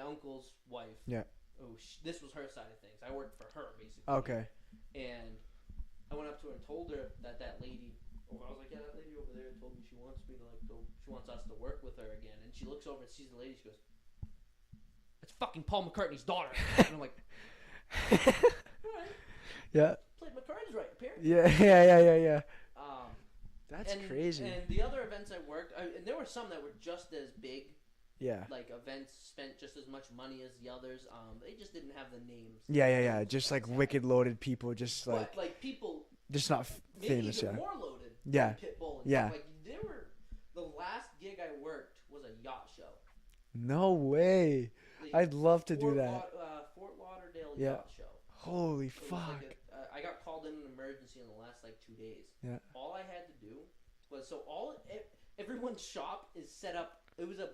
uncle's wife. Yeah. Oh, this was her side of things. I worked for her, basically. Okay. And I went up to her and told her that lady. I was like, yeah, that lady over there told me she wants me to go. She wants us to work with her again. And she looks over and sees the lady. She goes, "That's fucking Paul McCartney's daughter. And I'm like, all right. Yeah. Played my cards right, apparently. Yeah. That's crazy. And the other events I worked, and there were some that were just as big. Yeah. Like events spent just as much money as the others. They just didn't have the names. Yeah. Just like wicked loaded people, just like. But like people. Just not famous. Maybe even more loaded. Yeah. Than Pitbull. And yeah. Like there were, the last gig I worked was a yacht show. No way. I'd love to do that. Fort Lauderdale yacht show. Holy fuck. Like I got called in an emergency in the last like 2 days. Yeah. All I had to do was everyone's shop is set up. It was a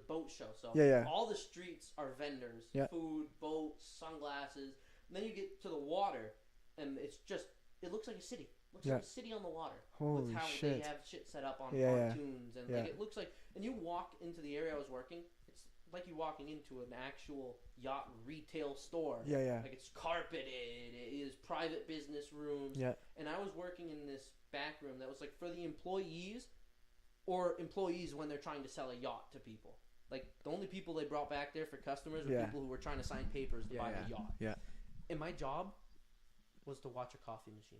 boat show. So all the streets are vendors, food, boats, sunglasses. And then you get to the water, and it looks like a city. It looks like a city on the water. Holy with how shit. They have shit set up on pontoons and like it looks like. And you walk into the area I was working. It's like you walking into an actual yacht retail store. Yeah. Like it's carpeted. It is private business rooms. Yeah. And I was working in this back room that was like for the employees, or employees when they're trying to sell a yacht to people. Like the only people they brought back there for customers were people who were trying to sign papers to buy the yacht. Yeah. And my job was to watch a coffee machine.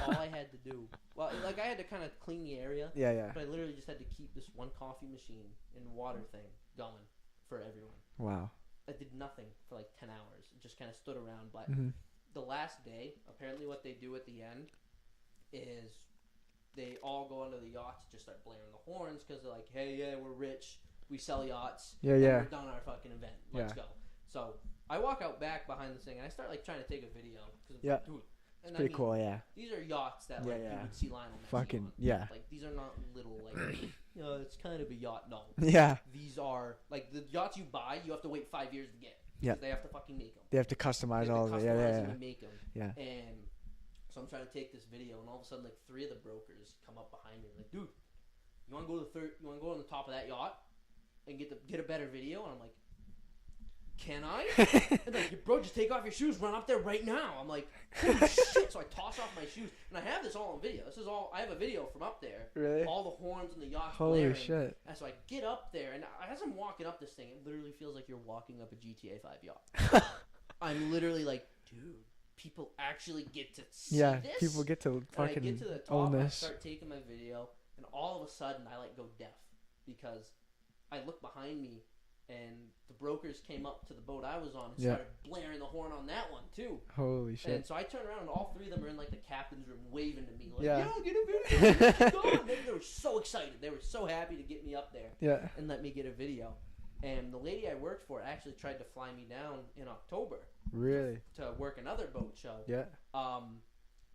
All I had to do, well, like I had to kind of clean the area. Yeah. But I literally just had to keep this one coffee machine and water thing going for everyone. Wow. I did nothing for like 10 hours. It just kind of stood around. But the last day, apparently what they do at the end is they all go onto the yachts and just start blaring the horns because they're like, hey, yeah, we're rich. We sell yachts. Yeah. We're done our fucking event. Let's go. So I walk out back behind this thing and I start like trying to take a video. Yeah. Dude, and it's pretty cool, yeah. These are yachts that like you would see Lionel Messi fucking on. yeah. Like these are not little like it's kind of a yacht. No. Yeah. These are like the yachts you buy. You have to wait 5 years to get. Yeah. They have to fucking make them. They have to customize all of it. Yeah. And make them. Yeah. And so I'm trying to take this video, and all of a sudden, like 3 of the brokers come up behind me, like, dude, you want to go to You want to go on the top of that yacht and get a better video? And I'm like, can I? And like, bro, just take off your shoes, run up there right now. I'm like, holy shit! So I toss off my shoes, and I have this all on video. I have a video from up there. Really? All the horns and the yachts holy blaring. Shit! And so I get up there, and as I'm walking up this thing, it literally feels like you're walking up a GTA 5 yacht. I'm literally like, dude, people actually get to see this? Yeah, people get to fucking and I get to the top, own and I this. start taking my video, and all of a sudden I like go deaf because I look behind me, and the brokers came up to the boat I was on and started blaring the horn on that one too. Holy shit! And so I turn around, and all 3 of them are in like the captain's room waving to me like, yeah. "Yo, get a video, keep going." They were so excited. They were so happy to get me up there. Yeah. And let me get a video. And the lady I worked for actually tried to fly me down in October. Really? To work another boat show. Yeah.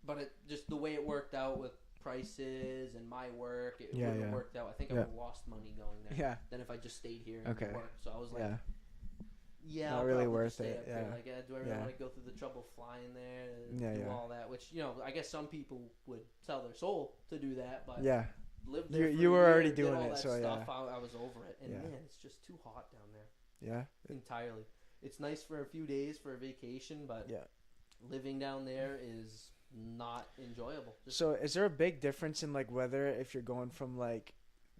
But it just the way it worked out with prices and my work, it wouldn't have worked out. I think I would have lost money going there. Yeah. Than if I just stayed here and worked. So I was like, not I'll really probably worth just stay it. up Yeah. here. Like, do I really want to go through the trouble flying there and do all that? Which I guess some people would sell their soul to do that. But lived there you were already doing it, so stuff, I was over it. And man, it's just too hot down there. Yeah. Entirely. It's nice for a few days for a vacation, but living down there is not enjoyable. So is there a big difference in like weather if you're going from like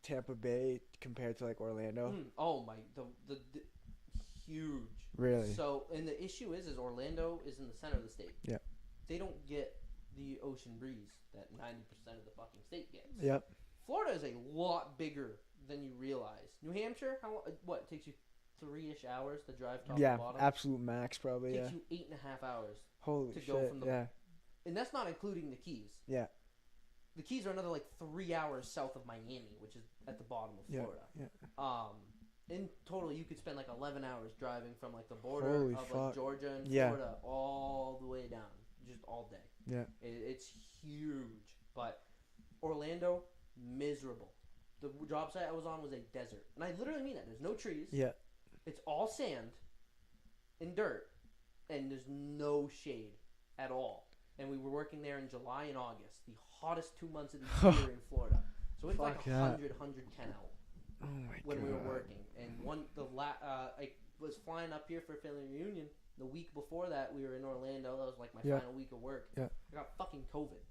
Tampa Bay compared to like Orlando? Oh my, the huge. Really? So, and the issue is Orlando is in the center of the state. Yeah. They don't get the ocean breeze that 90% of the fucking state gets. Yep. Florida is a lot bigger than you realize. New Hampshire, it takes you 3-ish hours to drive top to bottom? Yeah, absolute max probably, It takes you 8.5 hours. Holy shit, go from the And that's not including the Keys. Yeah. The Keys are another like 3 hours south of Miami, which is at the bottom of Florida. Yeah. In total, you could spend like 11 hours driving from like the border of like Georgia and Florida all the way down, just all day. Yeah. It's huge, but Orlando, miserable. The job site I was on was a desert, and I literally mean that. There's no trees. Yeah. It's all sand and dirt, and there's no shade at all. And we were working there in July and August, the hottest 2 months of the year in Florida. So it's like 100, 110 out. Oh my when God. we were working, and I was flying up here for a family reunion. The week before that, we were in Orlando. That was like my final week of work. Yeah. I got fucking COVID.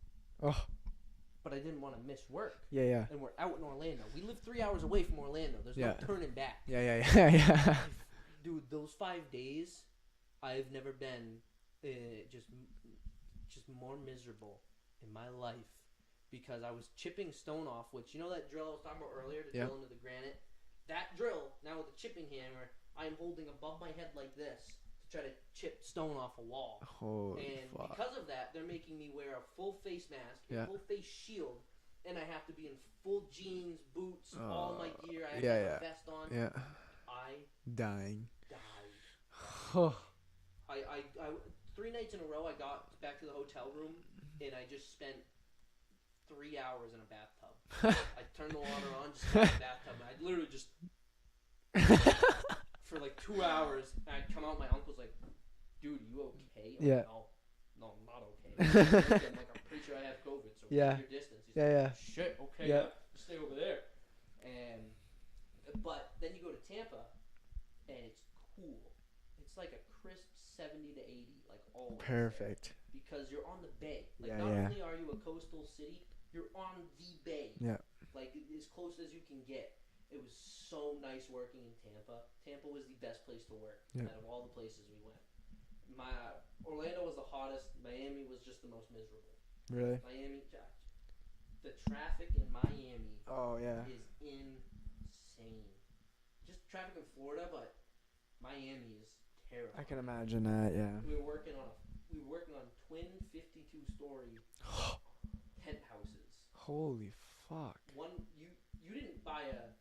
Oh. But I didn't want to miss work. Yeah. And we're out in Orlando. We live 3 hours away from Orlando. There's no turning back. Yeah. Dude, those 5 days, I've never been just more miserable in my life because I was chipping stone off, which, you know that drill I was talking about earlier to drill into the granite? That drill, now with the chipping hammer, I'm holding above my head like this to try to chip stone off a wall. Holy fuck. Because of that, they're making me wear a full face mask, a full face shield, and I have to be in full jeans, boots, all my gear. I have to have a vest on. Yeah. I died. I 3 nights in a row I got back to the hotel room and I just spent 3 hours in a bathtub. I turned the water on, just got in the bathtub, and I'd literally just for like 2 hours, and I'd come out, my uncle's like, dude, you okay? I'm like, no, I'm not okay. I'm like, I'm pretty sure I have COVID, so keep your distance. He's like, shit, okay, stay over there. But then you go to Tampa, and it's cool. It's like a crisp 70 to 80, like always. Perfect. Because you're on the bay. Like, not only are you a coastal city, you're on the bay. Yeah. Like, as close as you can get. It was so nice working in Tampa. Tampa was the best place to work out of all the places we went. Orlando was the hottest. Miami was just the most miserable. Really? Miami, the traffic in Miami is insane. Just traffic in Florida, but Miami is terrible. I can imagine that, yeah. We were working on twin 52-story penthouses. Holy fuck. You didn't buy a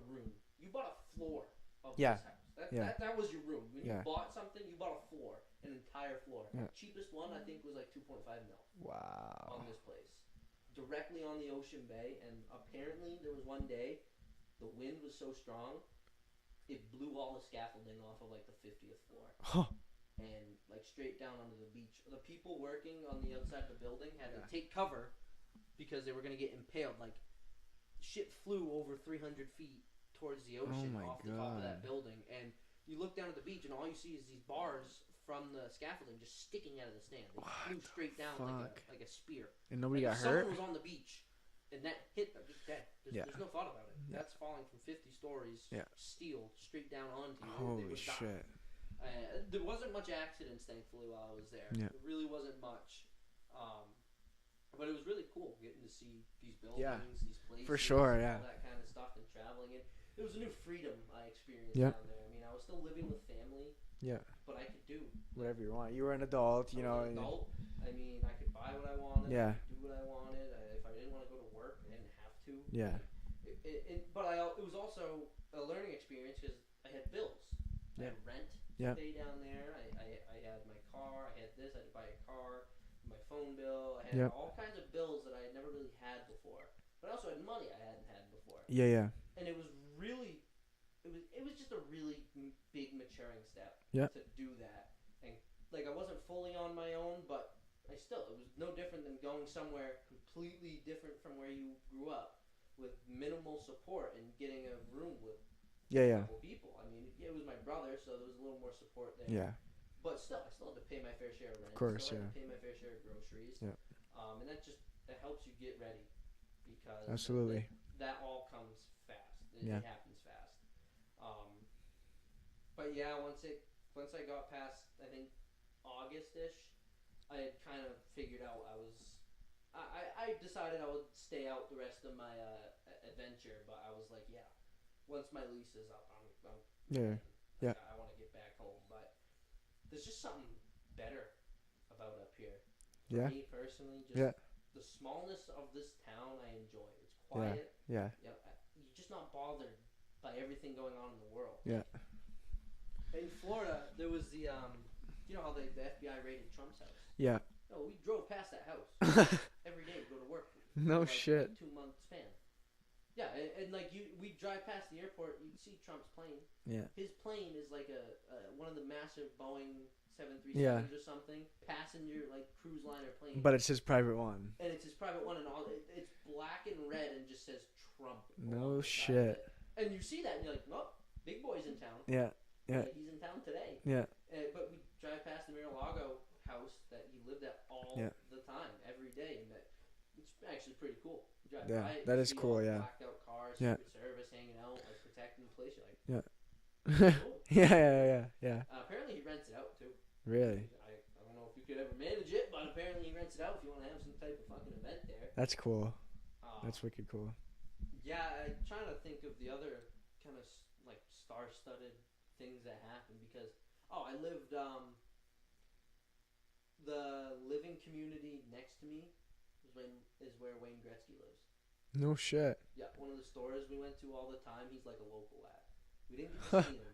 room. You bought a floor of this house. That was your room. When you bought something, you bought a floor, an entire floor. The cheapest one, I think, was like 2.5 mil. Wow. On this place. Directly on the ocean bay, and apparently there was one day, the wind was so strong, it blew all the scaffolding off of like the 50th floor. And like straight down onto the beach. The people working on the outside of the building had to take cover because they were going to get impaled. Like, shit flew over 300 feet towards the ocean off the top of that building. And you look down at the beach and all you see is these bars from the scaffolding just sticking out of the stand. They flew straight down like a spear. And nobody got hurt? Someone was on the beach and that hit them just dead. There's no thought about it. That's falling from 50 stories, steel, straight down onto you. Holy shit. There wasn't much accidents, thankfully, while I was there. There really wasn't much. But it was really cool getting to see these buildings, these places. For sure, all that kind of stuff, and traveling it. It was a new freedom I experienced down there. I mean, I was still living with family. Yeah. But I could do whatever you want. You were an adult, you know. I was an adult. I mean, I could buy what I wanted. I could do what I wanted. If I didn't want to go to work, I didn't have to. Yeah. But it was also a learning experience because I had bills. I had rent to pay down there. I had my car. I had this. I had to buy a car. My phone bill. I had all kinds of bills that I had never really had before. But I also had money I hadn't had before. Yeah. And it was really, it was just a really big maturing step to do that. And like I wasn't fully on my own, but it was no different than going somewhere completely different from where you grew up with minimal support and getting a room with a couple people. I mean, it was my brother, so there was a little more support there. Yeah. But still, I still had to pay my fair share of rent. Of course, I had to pay my fair share of groceries. Yeah. And that helps you get ready because that all comes fast. It happens fast. But yeah, once I got past, I think August-ish, I had kind of figured out I decided I would stay out the rest of my adventure, but I was like, once my lease is up, I want to get back home, but there's just something better about up here. For me personally, just the smallness of this town I enjoy. It's quiet. Yeah. You're just not bothered by everything going on in the world. Yeah. In Florida, there was the you know how the FBI raided Trump's house? Yeah. No, we drove past that house every day to go to work. No shit. 2 month span. Yeah, and like we drive past the airport, you see Trump's plane. Yeah. His plane is like one of the massive Boeing 737s or something, passenger like cruise liner plane. But it's his private one. And it's his private one, and it's black and red and just says Trump. No shit. And you see that, and you're like, oh, big boy's in town. Yeah. Yeah. Like, he's in town today. Yeah. But we drive past the Mar-a-Lago house that he lived at all the time, every day, and it's actually pretty cool. Yeah, that is cool. Yeah. Blacked out cars, Secret Service hanging out, like protecting the place. You're like, Yeah. Apparently he rents it out too. Really? I don't know if you could ever manage it, but apparently he rents it out if you want to have some type of fucking event there. That's cool. That's wicked cool. Yeah, I'm trying to think of the other kind of like star-studded things that happen because I lived the living community next to me is where Wayne Gretzky lives. No shit. Yeah, one of the stores we went to all the time. He's like a local at. We didn't get to see him,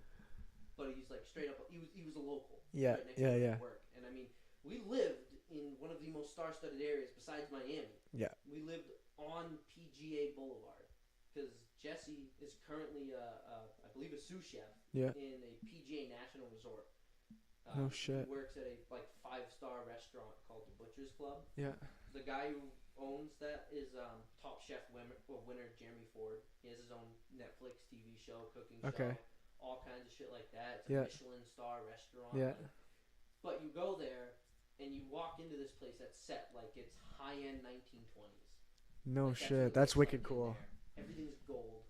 but he's like straight up. He was a local. Yeah, right next to where we work. And I mean, we lived in one of the most star-studded areas besides Miami. Yeah. We lived on PGA Boulevard because Jesse is currently I believe a sous chef in a PGA National Resort. No shit. He works at a like 5-star restaurant called the Butcher's Club. Yeah. The guy who owns that is Top Chef winner Jeremy Ford. He has his own Netflix TV show, cooking show, all kinds of shit like that. It's a Michelin star restaurant. Yeah. But you go there and you walk into this place that's set like it's high-end 1920s. No shit. That's wicked cool. Everything's gold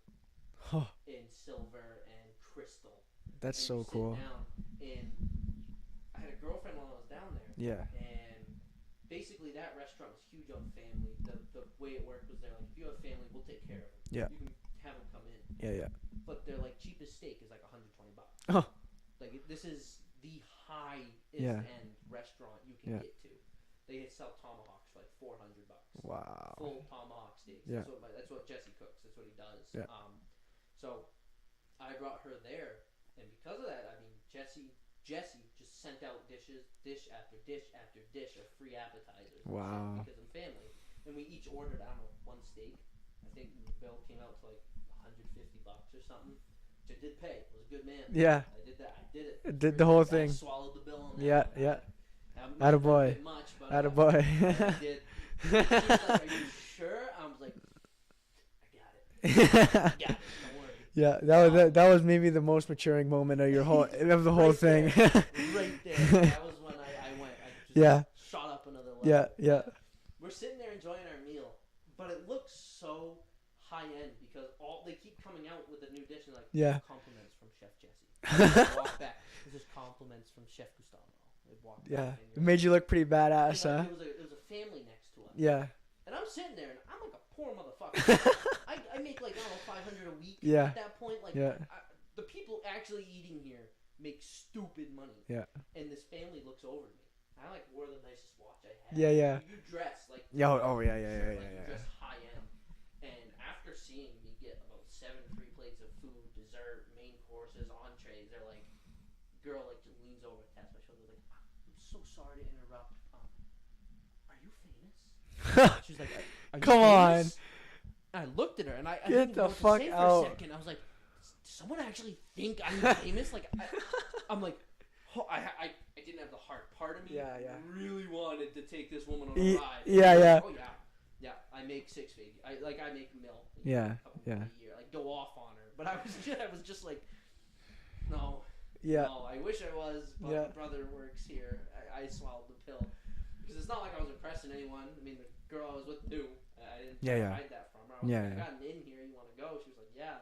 and silver and crystal. That's so cool. And I had a girlfriend while I was down there. Yeah. And basically that restaurant was huge on family. The way it worked was they're like, if you have family, we'll take care of them. Yeah. You can have them come in. Yeah. But they're like, cheapest steak is like $120. Oh. Like this is the highest end restaurant you can get to. They sell tomahawks for like $400. Wow. Full tomahawk steaks. Yeah. That's what Jesse cooks. That's what he does. Yeah. So I brought her there, and because of that, I mean, Jesse just sent out dish after dish after dish of free appetizers. Wow. Because I'm family, and we each ordered, I don't know, one steak. I think the bill came out to like $150 or something. Which I did pay. I was a good man. Yeah. I did that. I did it. Did the whole thing. I swallowed the bill on that. Yeah. Attaboy. Attaboy. I did. She was like, are you sure? I was like, I got it. Don't worry. Yeah, that was maybe the most maturing moment of your whole of the whole thing. Right there. That was when I went. I just shot up another level. Yeah. We're sitting there enjoying our meal, but it looks so high end because they keep coming out with a new dish and like compliments from Chef Jesse. Walk back. This is compliments from Chef Gustavo. It made you look pretty badass, huh? It was a family next to us. Yeah. And I'm sitting there, and I'm like a poor motherfucker. I make like, I don't know, $500 a week at that point. Like, the people actually eating here make stupid money. Yeah. And this family looks over at me. I like wore the nicest watch I had. Yeah. You dress like. Yeah. You dress high end. And after seeing me get about 7 free plates of food, dessert, main courses, entrees, they're like, girl like just leans over, taps my shoulder, like, I'm so sorry to interrupt. Are you famous? She's like, are you Come famous? On. I looked at her and I get didn't the know what fuck to say out. for a second. I was like, does someone actually think I'm famous? Like, I'm like, I didn't have the heart. Part of me really wanted to take this woman on a ride. Yeah. Oh yeah. I make 6 figures. I make a mil. A year. Like go off on her. But I was just like, no. Yeah. No, I wish I was, but my brother works here. I swallowed the pill. Because it's not like I was impressing anyone. I mean, the girl I was with knew. I didn't hide that from her. I was like, I got an in here. You want to go? She was like, yeah.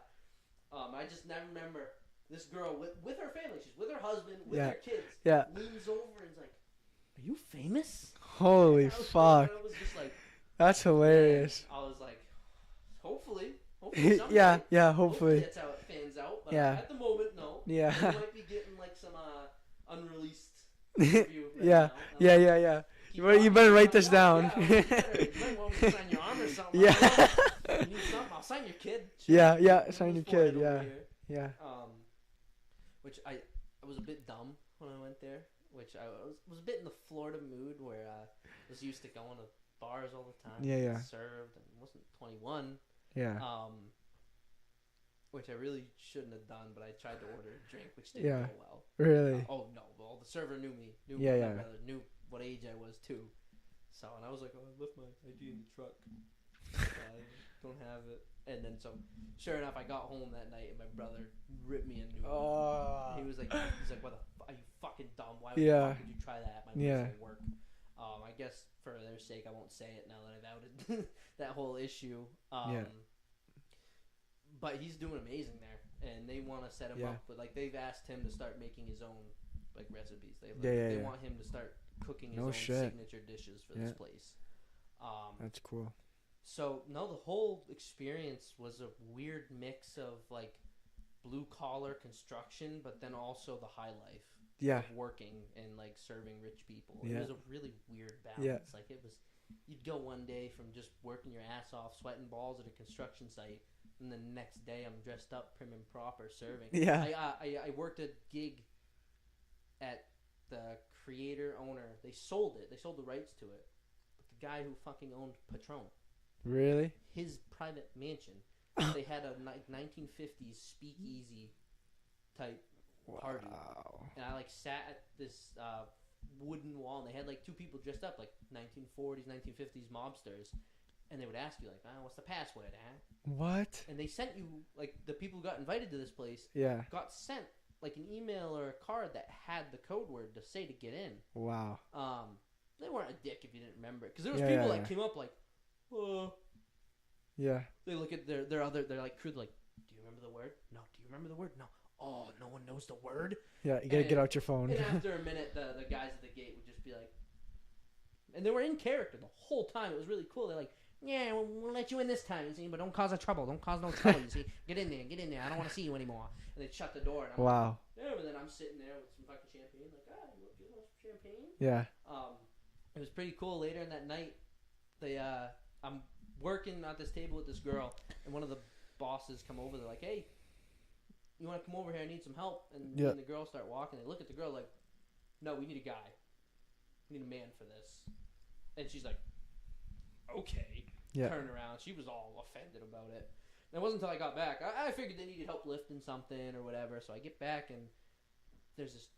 I just never remember this girl with her family. She's with her husband, with her kids. Yeah. Leans over and is like, are you famous? Holy fuck. I was just like, that's hilarious. I was like, hopefully someday. Yeah, hopefully. That's how it fans out. But at the moment, no. Yeah. You might be getting like some unreleased interview. Yeah. You better write this down. You might want me to sign your arm or something. Yeah. You need something? I'll sign your kid. Yeah, sign your kid. Yeah. Which I was a bit dumb when I went there. Which I was a bit in the Florida mood where I was used to going to bars all the time. Yeah. Served and wasn't 21. Yeah. Which I really shouldn't have done, but I tried to order a drink, which didn't go well. Really? Oh no! Well, the server knew me. Knew what age I was too. So, and I was like, oh, I left my ID in the truck. I don't have it. And then sure enough, I got home that night, and my brother ripped me a new one. He was like, what the are you fucking dumb? Why the fuck did you try that? My place at work. I guess for their sake, I won't say it now that I've outed that whole issue. but he's doing amazing there, and they want to set him up. But like they've asked him to start making his own like recipes. They want him to start cooking his own signature dishes for this place. That's cool. So no, the whole experience was a weird mix of like blue collar construction, but then also the high life of working and like serving rich people. It was a really weird balance. Like it was, you'd go one day from just working your ass off, sweating balls at a construction site, and the next day I'm dressed up, prim and proper, serving. I worked a gig at the creator owner. They sold it. They sold the rights to it. But the guy who fucking owned Patron. Really? His private mansion. They had a 1950s speakeasy type party. And I like sat at this wooden wall, and they had like two people dressed up like 1940s, 1950s mobsters. And they would ask you like, what's the password, huh? What? And they sent you, like, the people who got invited to this place got sent like an email or a card that had the code word to say to get in. Wow. They weren't a dick if you didn't remember it, because there was people that came up like, they look at their like crew, like, do you remember the word? No. Do you remember the word? No. Oh, no one knows the word. Yeah, you gotta get out your phone. And after a minute, the guys at the gate would just be like, and they were in character the whole time. It was really cool. They're like, yeah, we'll let you in this time, you see, but don't cause trouble. Don't cause no trouble, you see. Get in there. I don't want to see you anymore. And they'd shut the door. And I'm like, and then I'm sitting there with some fucking champagne, like, you want some champagne? Yeah. It was pretty cool. Later in that night, I'm working at this table with this girl, and one of the bosses come over. They're like, hey, you want to come over here? I need some help. And me and the girl start walking. They look at the girl like, no, we need a guy. We need a man for this. And she's like, okay. Turn around. She was all offended about it. And it wasn't until I got back. I figured they needed help lifting something or whatever. So I get back, and there's this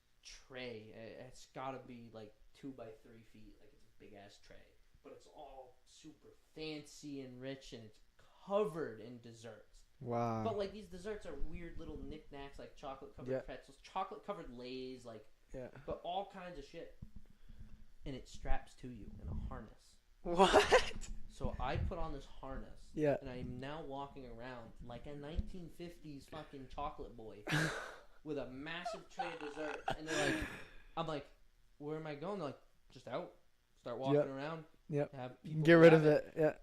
tray. It's got to be like 2 by 3 feet. Like, it's a big ass tray. But it's all super fancy and rich, and it's covered in desserts. Wow. But like these desserts are weird little knickknacks, like chocolate covered pretzels, chocolate covered Lay's, like, but all kinds of shit. And it straps to you in a harness. What? So I put on this harness, and I'm now walking around like a 1950s fucking chocolate boy with a massive tray of desserts. And they're like, I'm like, where am I going? They're like, just out. Start walking around. Have people get rid of it. Yeah.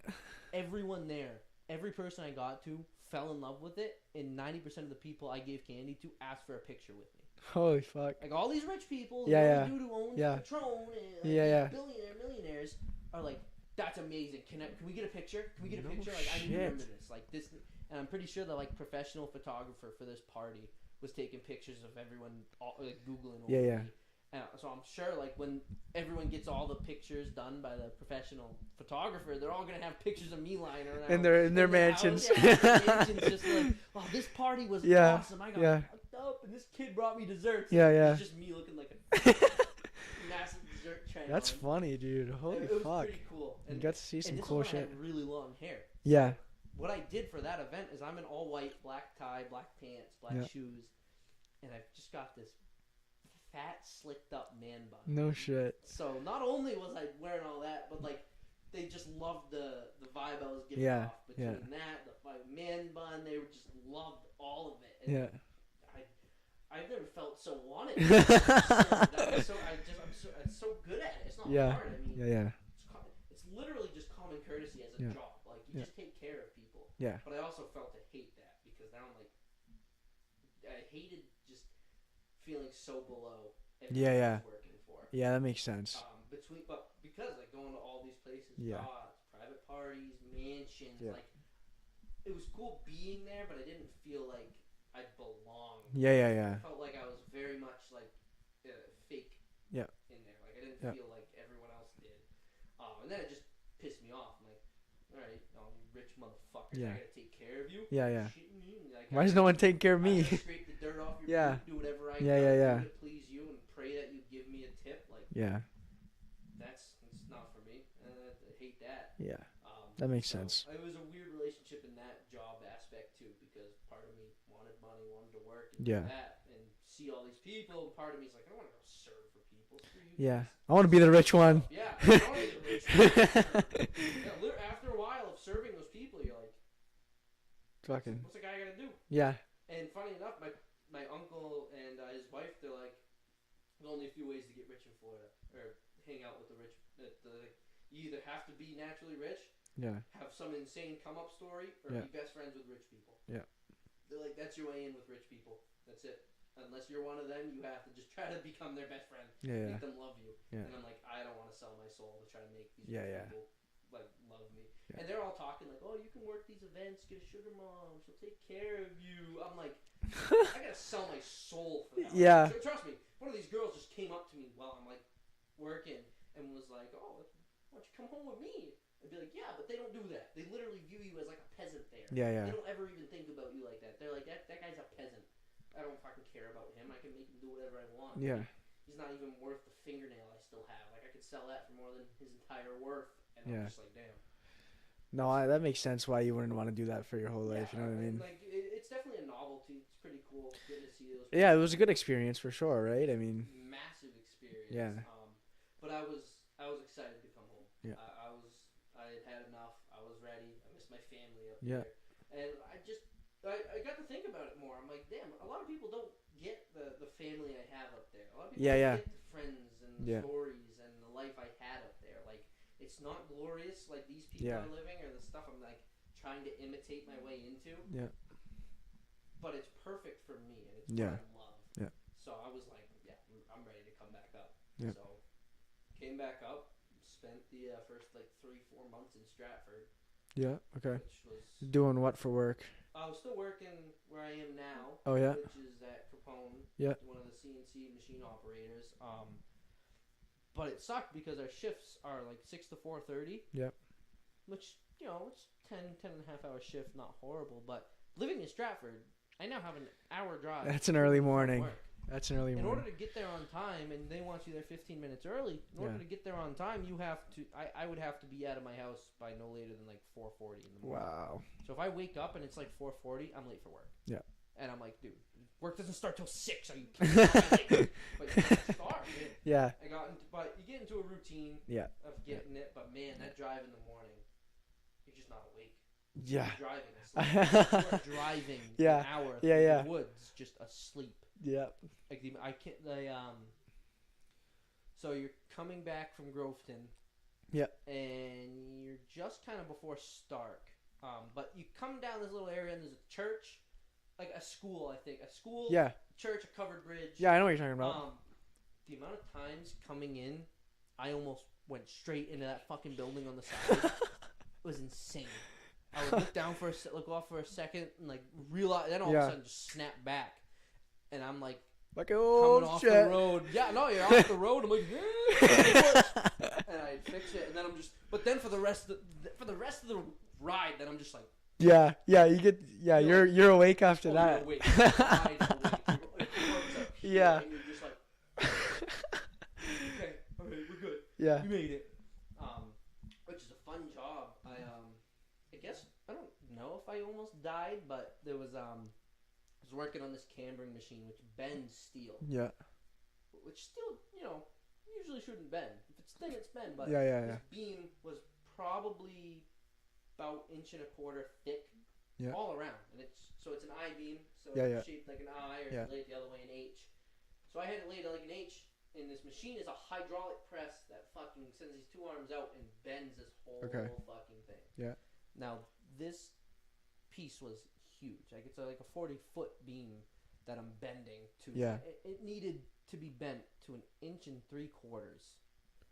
Everyone there, every person I got to fell in love with it, and 90% of the people I gave candy to asked for a picture with me. Holy fuck. Like all these rich people, dude who owns Patron and millionaires are like, that's amazing. Can we get a picture? Can we get a picture? Like, I need to remember this. Like this, and I'm pretty sure the like professional photographer for this party was taking pictures of everyone, like Googling over me. So I'm sure, like, when everyone gets all the pictures done by the professional photographer, they're all gonna have pictures of me lying around in their mansions. Mansions, just like, oh, this party was awesome. I got fucked up, and this kid brought me desserts. It's just me looking like a massive dessert tray. That's funny, dude. Holy fuck. It was pretty cool. And you got to see some cool shit. I had really long hair. Yeah. What I did for that event is I'm in all white, black tie, black pants, black shoes, and I've just got this fat, slicked up man bun. No shit. So not only was I wearing all that, but like they just loved the vibe I was giving off between that, the man bun. They just loved all of it. And I've never felt so wanted. I'm so good at it. It's not hard. I mean, it's literally just common courtesy as a job. Like you just take care of people. Yeah. But I also felt to hate that, because now I'm like, I hated just feeling so below everything I was working for. Yeah, that makes sense. Because like going to all these places, private parties, mansions, like it was cool being there, but I didn't feel like I belonged. I felt like I was very much like fake in there. Like I didn't feel like everyone else did. And then it just pissed me off. I'm like, all right, you rich motherfuckers, I gotta take care of you. Shitting me. Like, why does no one take care of me? I scrape the dirt off your boot, do whatever I can to please you, and pray that you give me a tip. Like, that's not for me. I hate that. Yeah, that makes sense. It was a weird relationship in that job aspect too, because part of me wanted money, wanted to work, and do that, and see all these people. Part of me is like, I don't want to go serve for people. I want to be the rich one. Yeah, I want to be the rich one. After a while of serving those people, you're like, fucking. What's a guy gonna do? Yeah. And funny enough, my uncle and his wife, they're like, there's only a few ways to get rich in Florida or hang out with the rich. You either have to be naturally rich, have some insane come up story, or be best friends with rich people. Yeah. They're like, that's your way in with rich people. That's it. Unless you're one of them, you have to just try to become their best friend. Make them love you. And I'm like, I don't want to sell my soul to try to make these people like love me. And they're all talking like, oh, you can work these events, get a sugar mom, she'll take care of you. I'm like, I gotta sell my soul for that. Yeah. So, trust me, one of these girls just came up to me while I'm like working and was like, oh, why don't you come home with me? I'd be like, yeah, but they don't do that. They literally view you as like a peasant there. Yeah. They don't ever even think about you like that. They're like, that guy's a peasant. I don't fucking care about him. I can make him do whatever I want. Yeah. He's not even worth the fingernail I still have. Like, I could sell that for more than his entire worth. And I'm just like, damn. No, that makes sense why you wouldn't want to do that for your whole life. You know what I mean? Like, it's definitely a novelty. It's pretty cool getting to see those people. Yeah, it was a good experience for sure, right? I mean. Massive experience. Yeah. But I was excited to come home. Yeah. I had enough. I was ready. I missed my family up there. And I got to think about it more. I'm like, damn, a lot of people don't get the family I have up there. A lot of people don't get the friends and the stories and the life I had up there. Like, it's not glorious like these people are living or the stuff I'm like trying to imitate my way into. Yeah. But it's perfect for me and it's what I love. Yeah. So I was like, I'm ready to come back up. Yeah. So came back up. Spent the first like 3-4 months in Stratford. Yeah. Okay. Which was doing what for work? I was still working where I am now. Oh yeah. Which is at Capone. Yeah. One of the CNC machine operators. But it sucked because our shifts are like 6 to 4:30. Yep. Which it's 10 and a half hour shift, not horrible. But living in Stratford, I now have an hour drive. That's an early morning. That's an early morning. In order to get there on time, and they want you there 15 minutes early. In order to get there on time, you have to. I would have to be out of my house by no later than like 4:40 in the morning. Wow. So if I wake up and it's like 4:40, I'm late for work. Yeah. And I'm like, dude, work doesn't start till 6. Are you kidding me? But you gotta start, man. Yeah. But you get into a routine. Of getting it. But man, that drive in the morning, you're just not awake. Yeah. You're driving asleep. You are driving an hour through the woods, just asleep. Yeah. Like I can't. So you're coming back from Groveton. Yeah. And you're just kind of before Stark. But you come down this little area and there's a church, like a school, I think. A school, church, a covered bridge. Yeah, I know what you're talking about. The amount of times coming in, I almost went straight into that fucking building on the side. It was insane. I would look down look off for a second, and like realize, then all of a sudden just snap back. And I'm like oh, coming off shit. the road. Yeah, no, you're off the road. I'm like, and I fix it, and then I'm just. But then for the rest of the ride, then I'm just like. Yeah, you get. Yeah, you're awake after that. You're awake. Awake. Yeah. And you're just like. Okay, we're good. Yeah. You made it. Which is a fun job. I guess I don't know if I almost died, but there was I was working on this cambering machine which bends steel. Yeah. Which steel, usually shouldn't bend. If it's thin, it's bend. But this beam was probably about 1.25 inches thick, all around, and it's an I beam, so it's shaped like an I, or laid the other way an H. So I had it laid like an H, and this machine is a hydraulic press that fucking sends these two arms out and bends this whole fucking thing. Yeah. Now this piece was huge. Like it's like a 40-foot beam that I'm bending to. Yeah. It needed to be bent to 1 3/4 inches.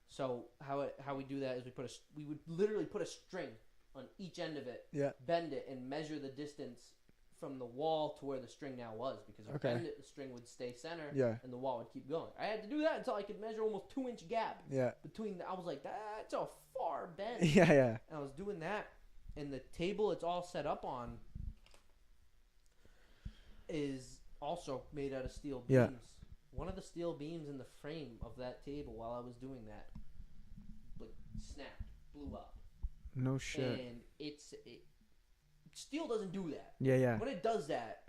So how we do that is we would literally put a string on each end of it, bend it, and measure the distance from the wall to where the string now was. Because if I bend it, the string would stay center, and the wall would keep going. I had to do that until I could measure almost 2-inch gap between. I was like, that's a far bend. Yeah. And I was doing that, and the table it's all set up on is also made out of steel beams. Yeah. One of the steel beams in the frame of that table while I was doing that, like, snapped, blew up. No shit. And steel doesn't do that. Yeah. When it does that,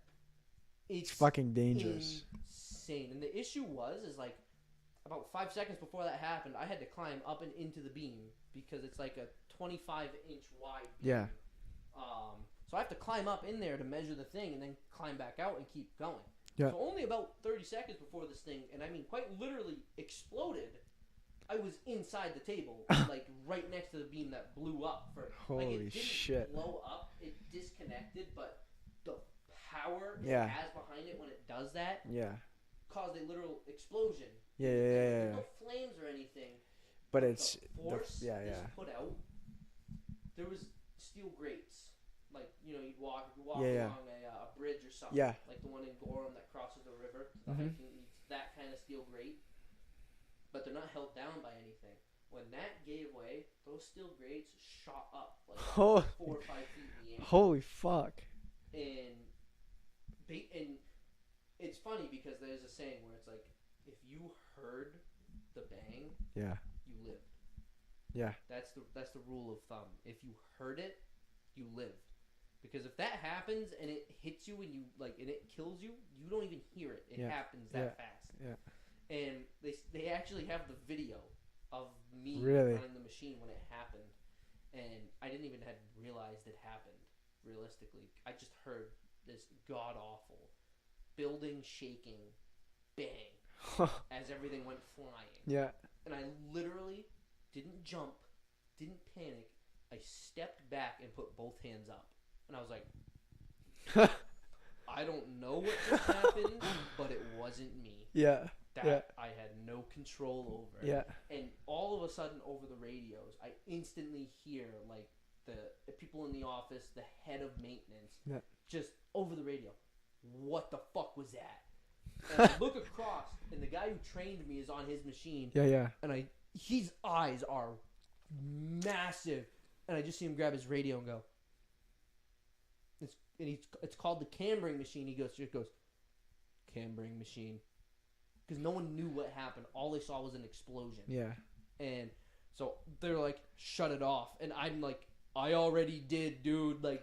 it's fucking dangerous. Insane. And the issue is like about 5 seconds before that happened, I had to climb up and into the beam because it's like a 25-inch wide beam. Yeah. So I have to climb up in there to measure the thing and then climb back out and keep going. Yeah. So only about 30 seconds before this thing, and I mean quite literally exploded, I was inside the table, like right next to the beam that blew up. Holy like, it didn't shit. blow up, it disconnected, but the power it Yeah. has behind it when it does that Yeah. caused a literal explosion. Yeah. There's no flames or anything. But it's the force yeah. this put out. There was steel grates, like you'd walk along a bridge or something, like the one in Gorham that crosses the river. The hiking needs that kind of steel grate, but they're not held down by anything. When that gave way, those steel grates shot up like 4 or 5 feet in the air. Holy fuck! And it's funny because there's a saying where it's like, if you heard the bang, yeah, you lived. Yeah. That's the rule of thumb. If you heard it, you lived. Because if that happens and it hits you and and it kills you, you don't even hear it. It happens that fast. Yeah. And they actually have the video of me really running the machine when it happened, and I didn't even have realized it happened. Realistically, I just heard this god awful building shaking bang as everything went flying. Yeah. And I literally didn't jump, didn't panic. I stepped back and put both hands up. And I was like, I don't know what just happened, but it wasn't me. Yeah. I had no control over. Yeah. And all of a sudden over the radios, I instantly hear like the people in the office, the head of maintenance, just over the radio, what the fuck was that? And I look across, and the guy who trained me is on his machine. Yeah. And his eyes are massive, and I just see him grab his radio and go. It's called the cambering machine. He goes, cambering machine, because no one knew what happened. All they saw was an explosion. Yeah. And so they're like, shut it off, and I'm like, I already did, dude. Like,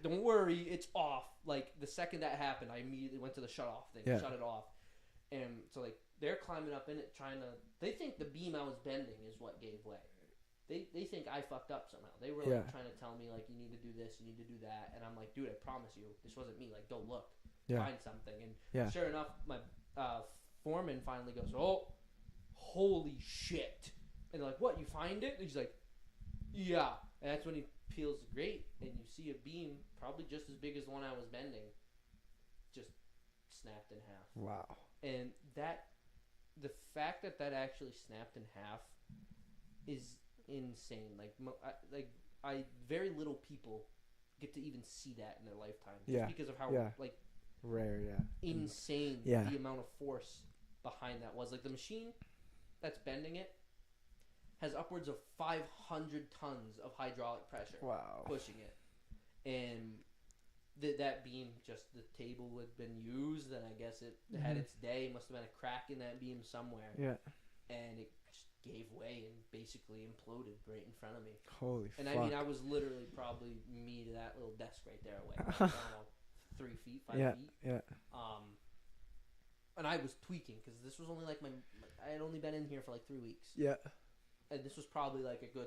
don't worry, it's off. Like, the second that happened, I immediately went to the shut off thing, shut it off. And so, like, they're climbing up in it, they think the beam I was bending is what gave way. They think I fucked up somehow. They were, like, trying to tell me, like, you need to do this, you need to do that. And I'm like, dude, I promise you, this wasn't me. Like, go look. Find something. And sure enough, my foreman finally goes, oh, holy shit. And they're like, what, you find it? And he's like, yeah. And that's when he peels the grate, and you see a beam, probably just as big as the one I was bending, just snapped in half. Wow. And the fact that actually snapped in half is insane. Like, very little people get to even see that in their lifetime, just because of how rare, insane the amount of force behind that was. Like, the machine that's bending it has upwards of 500 tons of hydraulic pressure pushing it. And that beam, just the table had been used, and I guess it had its day. Must have been a crack in that beam somewhere. Yeah. And it just gave way and basically imploded right in front of me. Holy fuck. And I mean, I was literally probably me to that little desk right there away. Like, I don't know, 3 feet, 5 feet. Yeah. And I was tweaking, because this was only like I had only been in here for like 3 weeks. Yeah. And this was probably like a good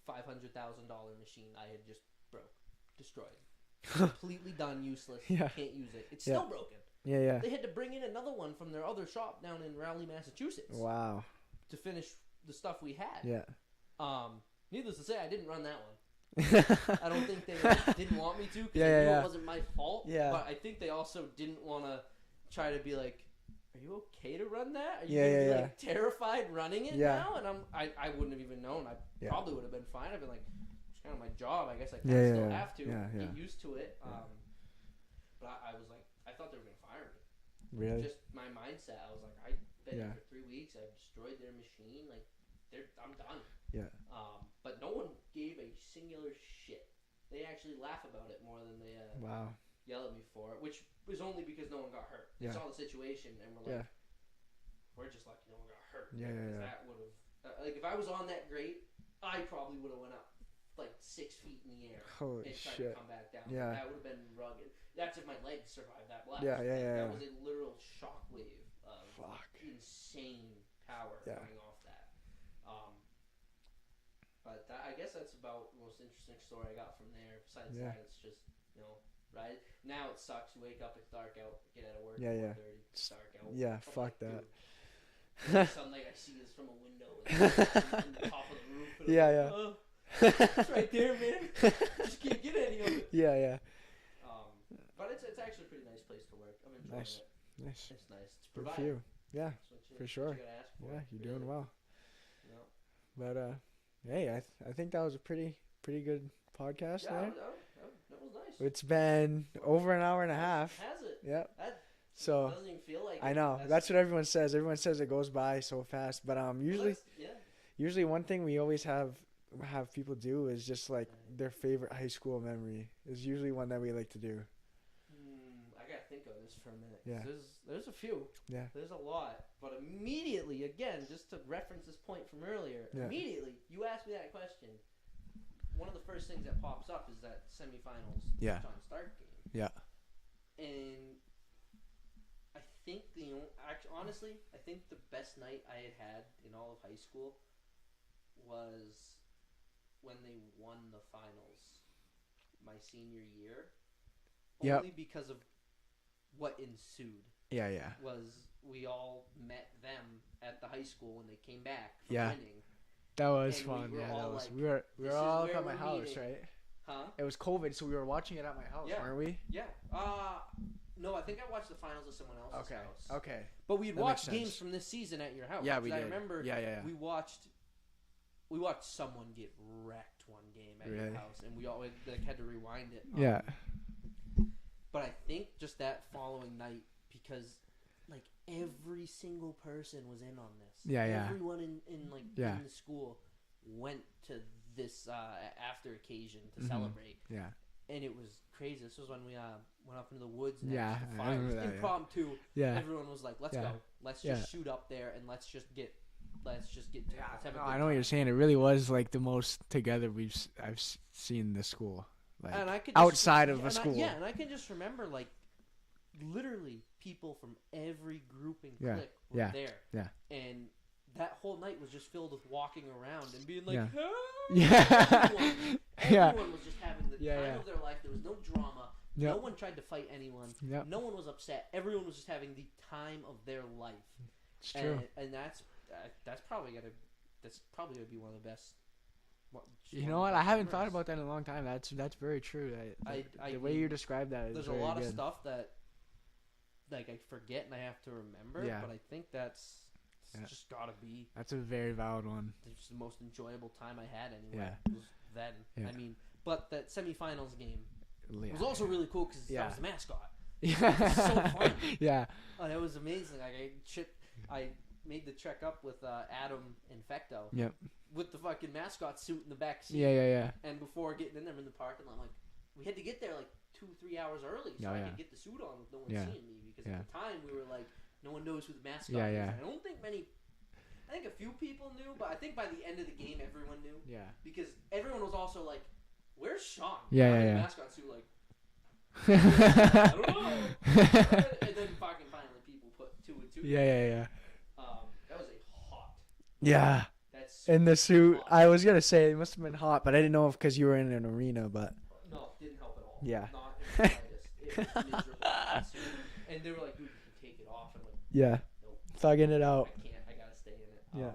$500,000 machine I had just destroyed. Completely done, useless. Can't use it. It's still broken. Yeah. They had to bring in another one from their other shop down in Rowley, Massachusetts. Wow. To finish the stuff we had. Yeah. Needless to say, I didn't run that one. I don't think they didn't want me to, because they knew it wasn't my fault. Yeah. But I think they also didn't want to try to be like, are you okay to run that? Are you gonna be like terrified running it now? And I wouldn't have even known. I probably would have been fine. I've been like, it's kind of my job. I guess I still have to get used to it. But I was like, I thought they were gonna fire me. Really? Just my mindset. I was like, I've been here for 3 weeks. I've destroyed their machine. Like, I'm done. Yeah. But no one gave a singular shit. They actually laugh about it more than they yell at me for it, which was only because no one got hurt. They saw the situation and were like, we're just lucky no one got hurt. Because that would have, like, if I was on that grate, I probably would have went up like 6 feet in the air and tried to come back down. Yeah. That would have been rugged. That's if my legs survived that blast. Yeah. That was a literal shockwave of insane power coming off that. But I guess that's about the most interesting story I got from there. Besides that, it's just right? Now it sucks. You wake up, it's dark out. Get out of work. Yeah, yeah. 4:30. It's dark out. Yeah, I'm fuck like, that. dude, the sunlight I see is from a window in the top of the roof. And Yeah, I'm yeah. Like, oh, it's right there, man. Just can't get any of it. Yeah, yeah. But it's actually a pretty nice place to work. I'm enjoying Nice. it. Nice. It's nice. It's Good for provided. you. Yeah, for sure. What you gotta ask for. Yeah, you're Really. doing well. You know? But hey, I think that was a pretty good podcast Yeah, there. that was nice. It's been over an hour and a half. Has it? Yeah. That So doesn't even feel like I it. know that's what everyone says. Everyone says it goes by so fast. But usually one thing we always have people do is just like their favorite high school memory is usually one that we like to do. I gotta think of this for a minute. Yeah. There's a few. Yeah. There's a lot. But immediately, again, just to reference this point from earlier, immediately you asked me that question. One of the first things that pops up is that semifinals Shaun Stark game. Yeah. And I think honestly, I think the best night I had in all of high school was when they won the finals my senior year. Yep. Only because of what ensued. Yeah, yeah. Was we all met them at the high school when they came back from Yeah. winning. That was And fun. we were Yeah, all that was. like, We were "This is all up where at my we're house, meeting." right? Huh? It was COVID, so we were watching it at my house, Yeah. weren't we? Yeah. No, I think I watched the finals at someone else's house. Okay. But we'd That watched makes games sense. from this season at your house. Yeah, we 'Cause did. I remember Yeah. we watched someone get wrecked one game at your house, and we all had to rewind it. Yeah. But I think just that following night, because like every single person was in on this. Yeah, yeah. Everyone in the school went to this after occasion to celebrate. Yeah. And it was crazy. This was when we went up into the woods and Yeah, had the I remember fires. that, Impromptu. Yeah. Everyone was like, "Let's go. Let's just shoot up there and let's just get let's have a good I know what time." you're saying. It really was like the most together I've seen the school. Like And I could outside of a school. And I can just remember like literally people from every group and clique were there. Yeah. And that whole night was just filled with walking around and being like, Yeah. "Hey!" Yeah. Everyone was just having the Yeah, time yeah. of their life. There was no drama. Yep. No one tried to fight anyone. Yep. No one was upset. Everyone was just having the time of their life. It's true. And that's probably gonna be one of the best. You know what? I haven't thought about that in a long time. That's very true. The way you describe that is there's very a lot good. of stuff that like I forget and I have to remember. Yeah. But I think that's just gotta be. That's a very valid one. Just the most enjoyable time I had anyway. Yeah. Was then. Yeah. I mean, but that semifinals game Yeah. was also really cool because that was the mascot. Yeah. So fun. Yeah. Oh, that was amazing. Like I made the trek up with Adam and Fecto. Yep. With the fucking mascot suit in the back seat. Yeah. And before getting in there, I'm in the parking lot. Like, we had to get there like 2-3 hours early so I could get the suit on with no one seeing me because at the time we were like, no one knows who the mascot is. I don't think I think a few people knew, but I think by the end of the game everyone knew. Yeah. Because everyone was also like, "Where's Shaun?" Yeah. The mascot suit like. I don't know. And then fucking finally people put 2 and 2. Yeah. That was a hot. Yeah. That's in the suit. hot. I was gonna say it must have been hot, but I didn't know if because you were in an arena. But no, didn't help at all. Yeah. Not in the slightest. It was miserable. And they were like, "Dude, you can take it off." And I'm like, yeah, nope, thugging it out. I can't. I gotta stay in it. Yeah.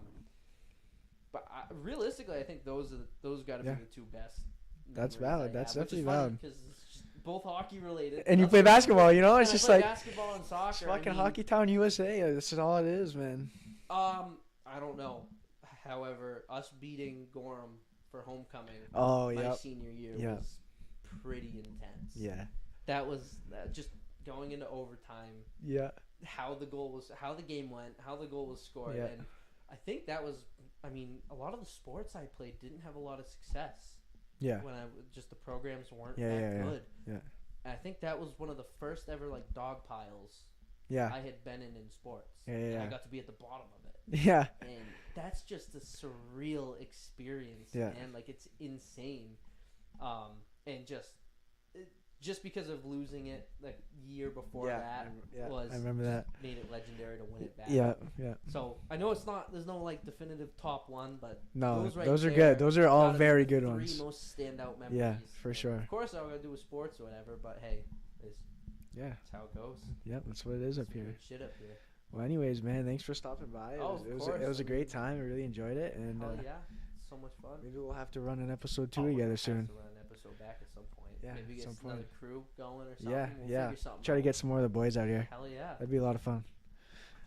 But realistically, I think those gotta be the two best. That's memories valid. I That's have, which is definitely funny valid. Because it's both hockey related. And you play basketball, you know? It's I just play like basketball and soccer. it's fucking Hockey Town, USA. This is all it is, man. I don't know. However, us beating Gorham for homecoming my senior year was pretty intense. Yeah. That was just going into overtime. Yeah. How the game went, how the goal was scored, and I think that was. I mean, a lot of the sports I played didn't have a lot of success. Yeah. When just the programs weren't that good. Yeah. And I think that was one of the first ever like dog piles. Yeah. I had been in sports. Yeah. And I got to be at the bottom of it. Yeah. And that's just a surreal experience, man. Like it's insane. And just just because of losing it the year before that I remember that. Made it legendary to win it back. Yeah. So I know it's not. There's no like definitive top one, but no, those, those are good. Those are all very good three ones. Most standout memories. Yeah, for sure. Of course, all I gotta do with sports or whatever, but hey, that's how it goes. Yep, that's what it is up here. Good shit up here. Well, anyways, man, thanks for stopping by. It was a great time. I really enjoyed it, and yeah, it's so much fun. Maybe we'll have to run an episode 2 together soon. Have to run an episode back at some point. Yeah, maybe get another crew going or something. Yeah, we'll figure something Try to out. get some more of the boys out here. Hell yeah. That'd be a lot of fun.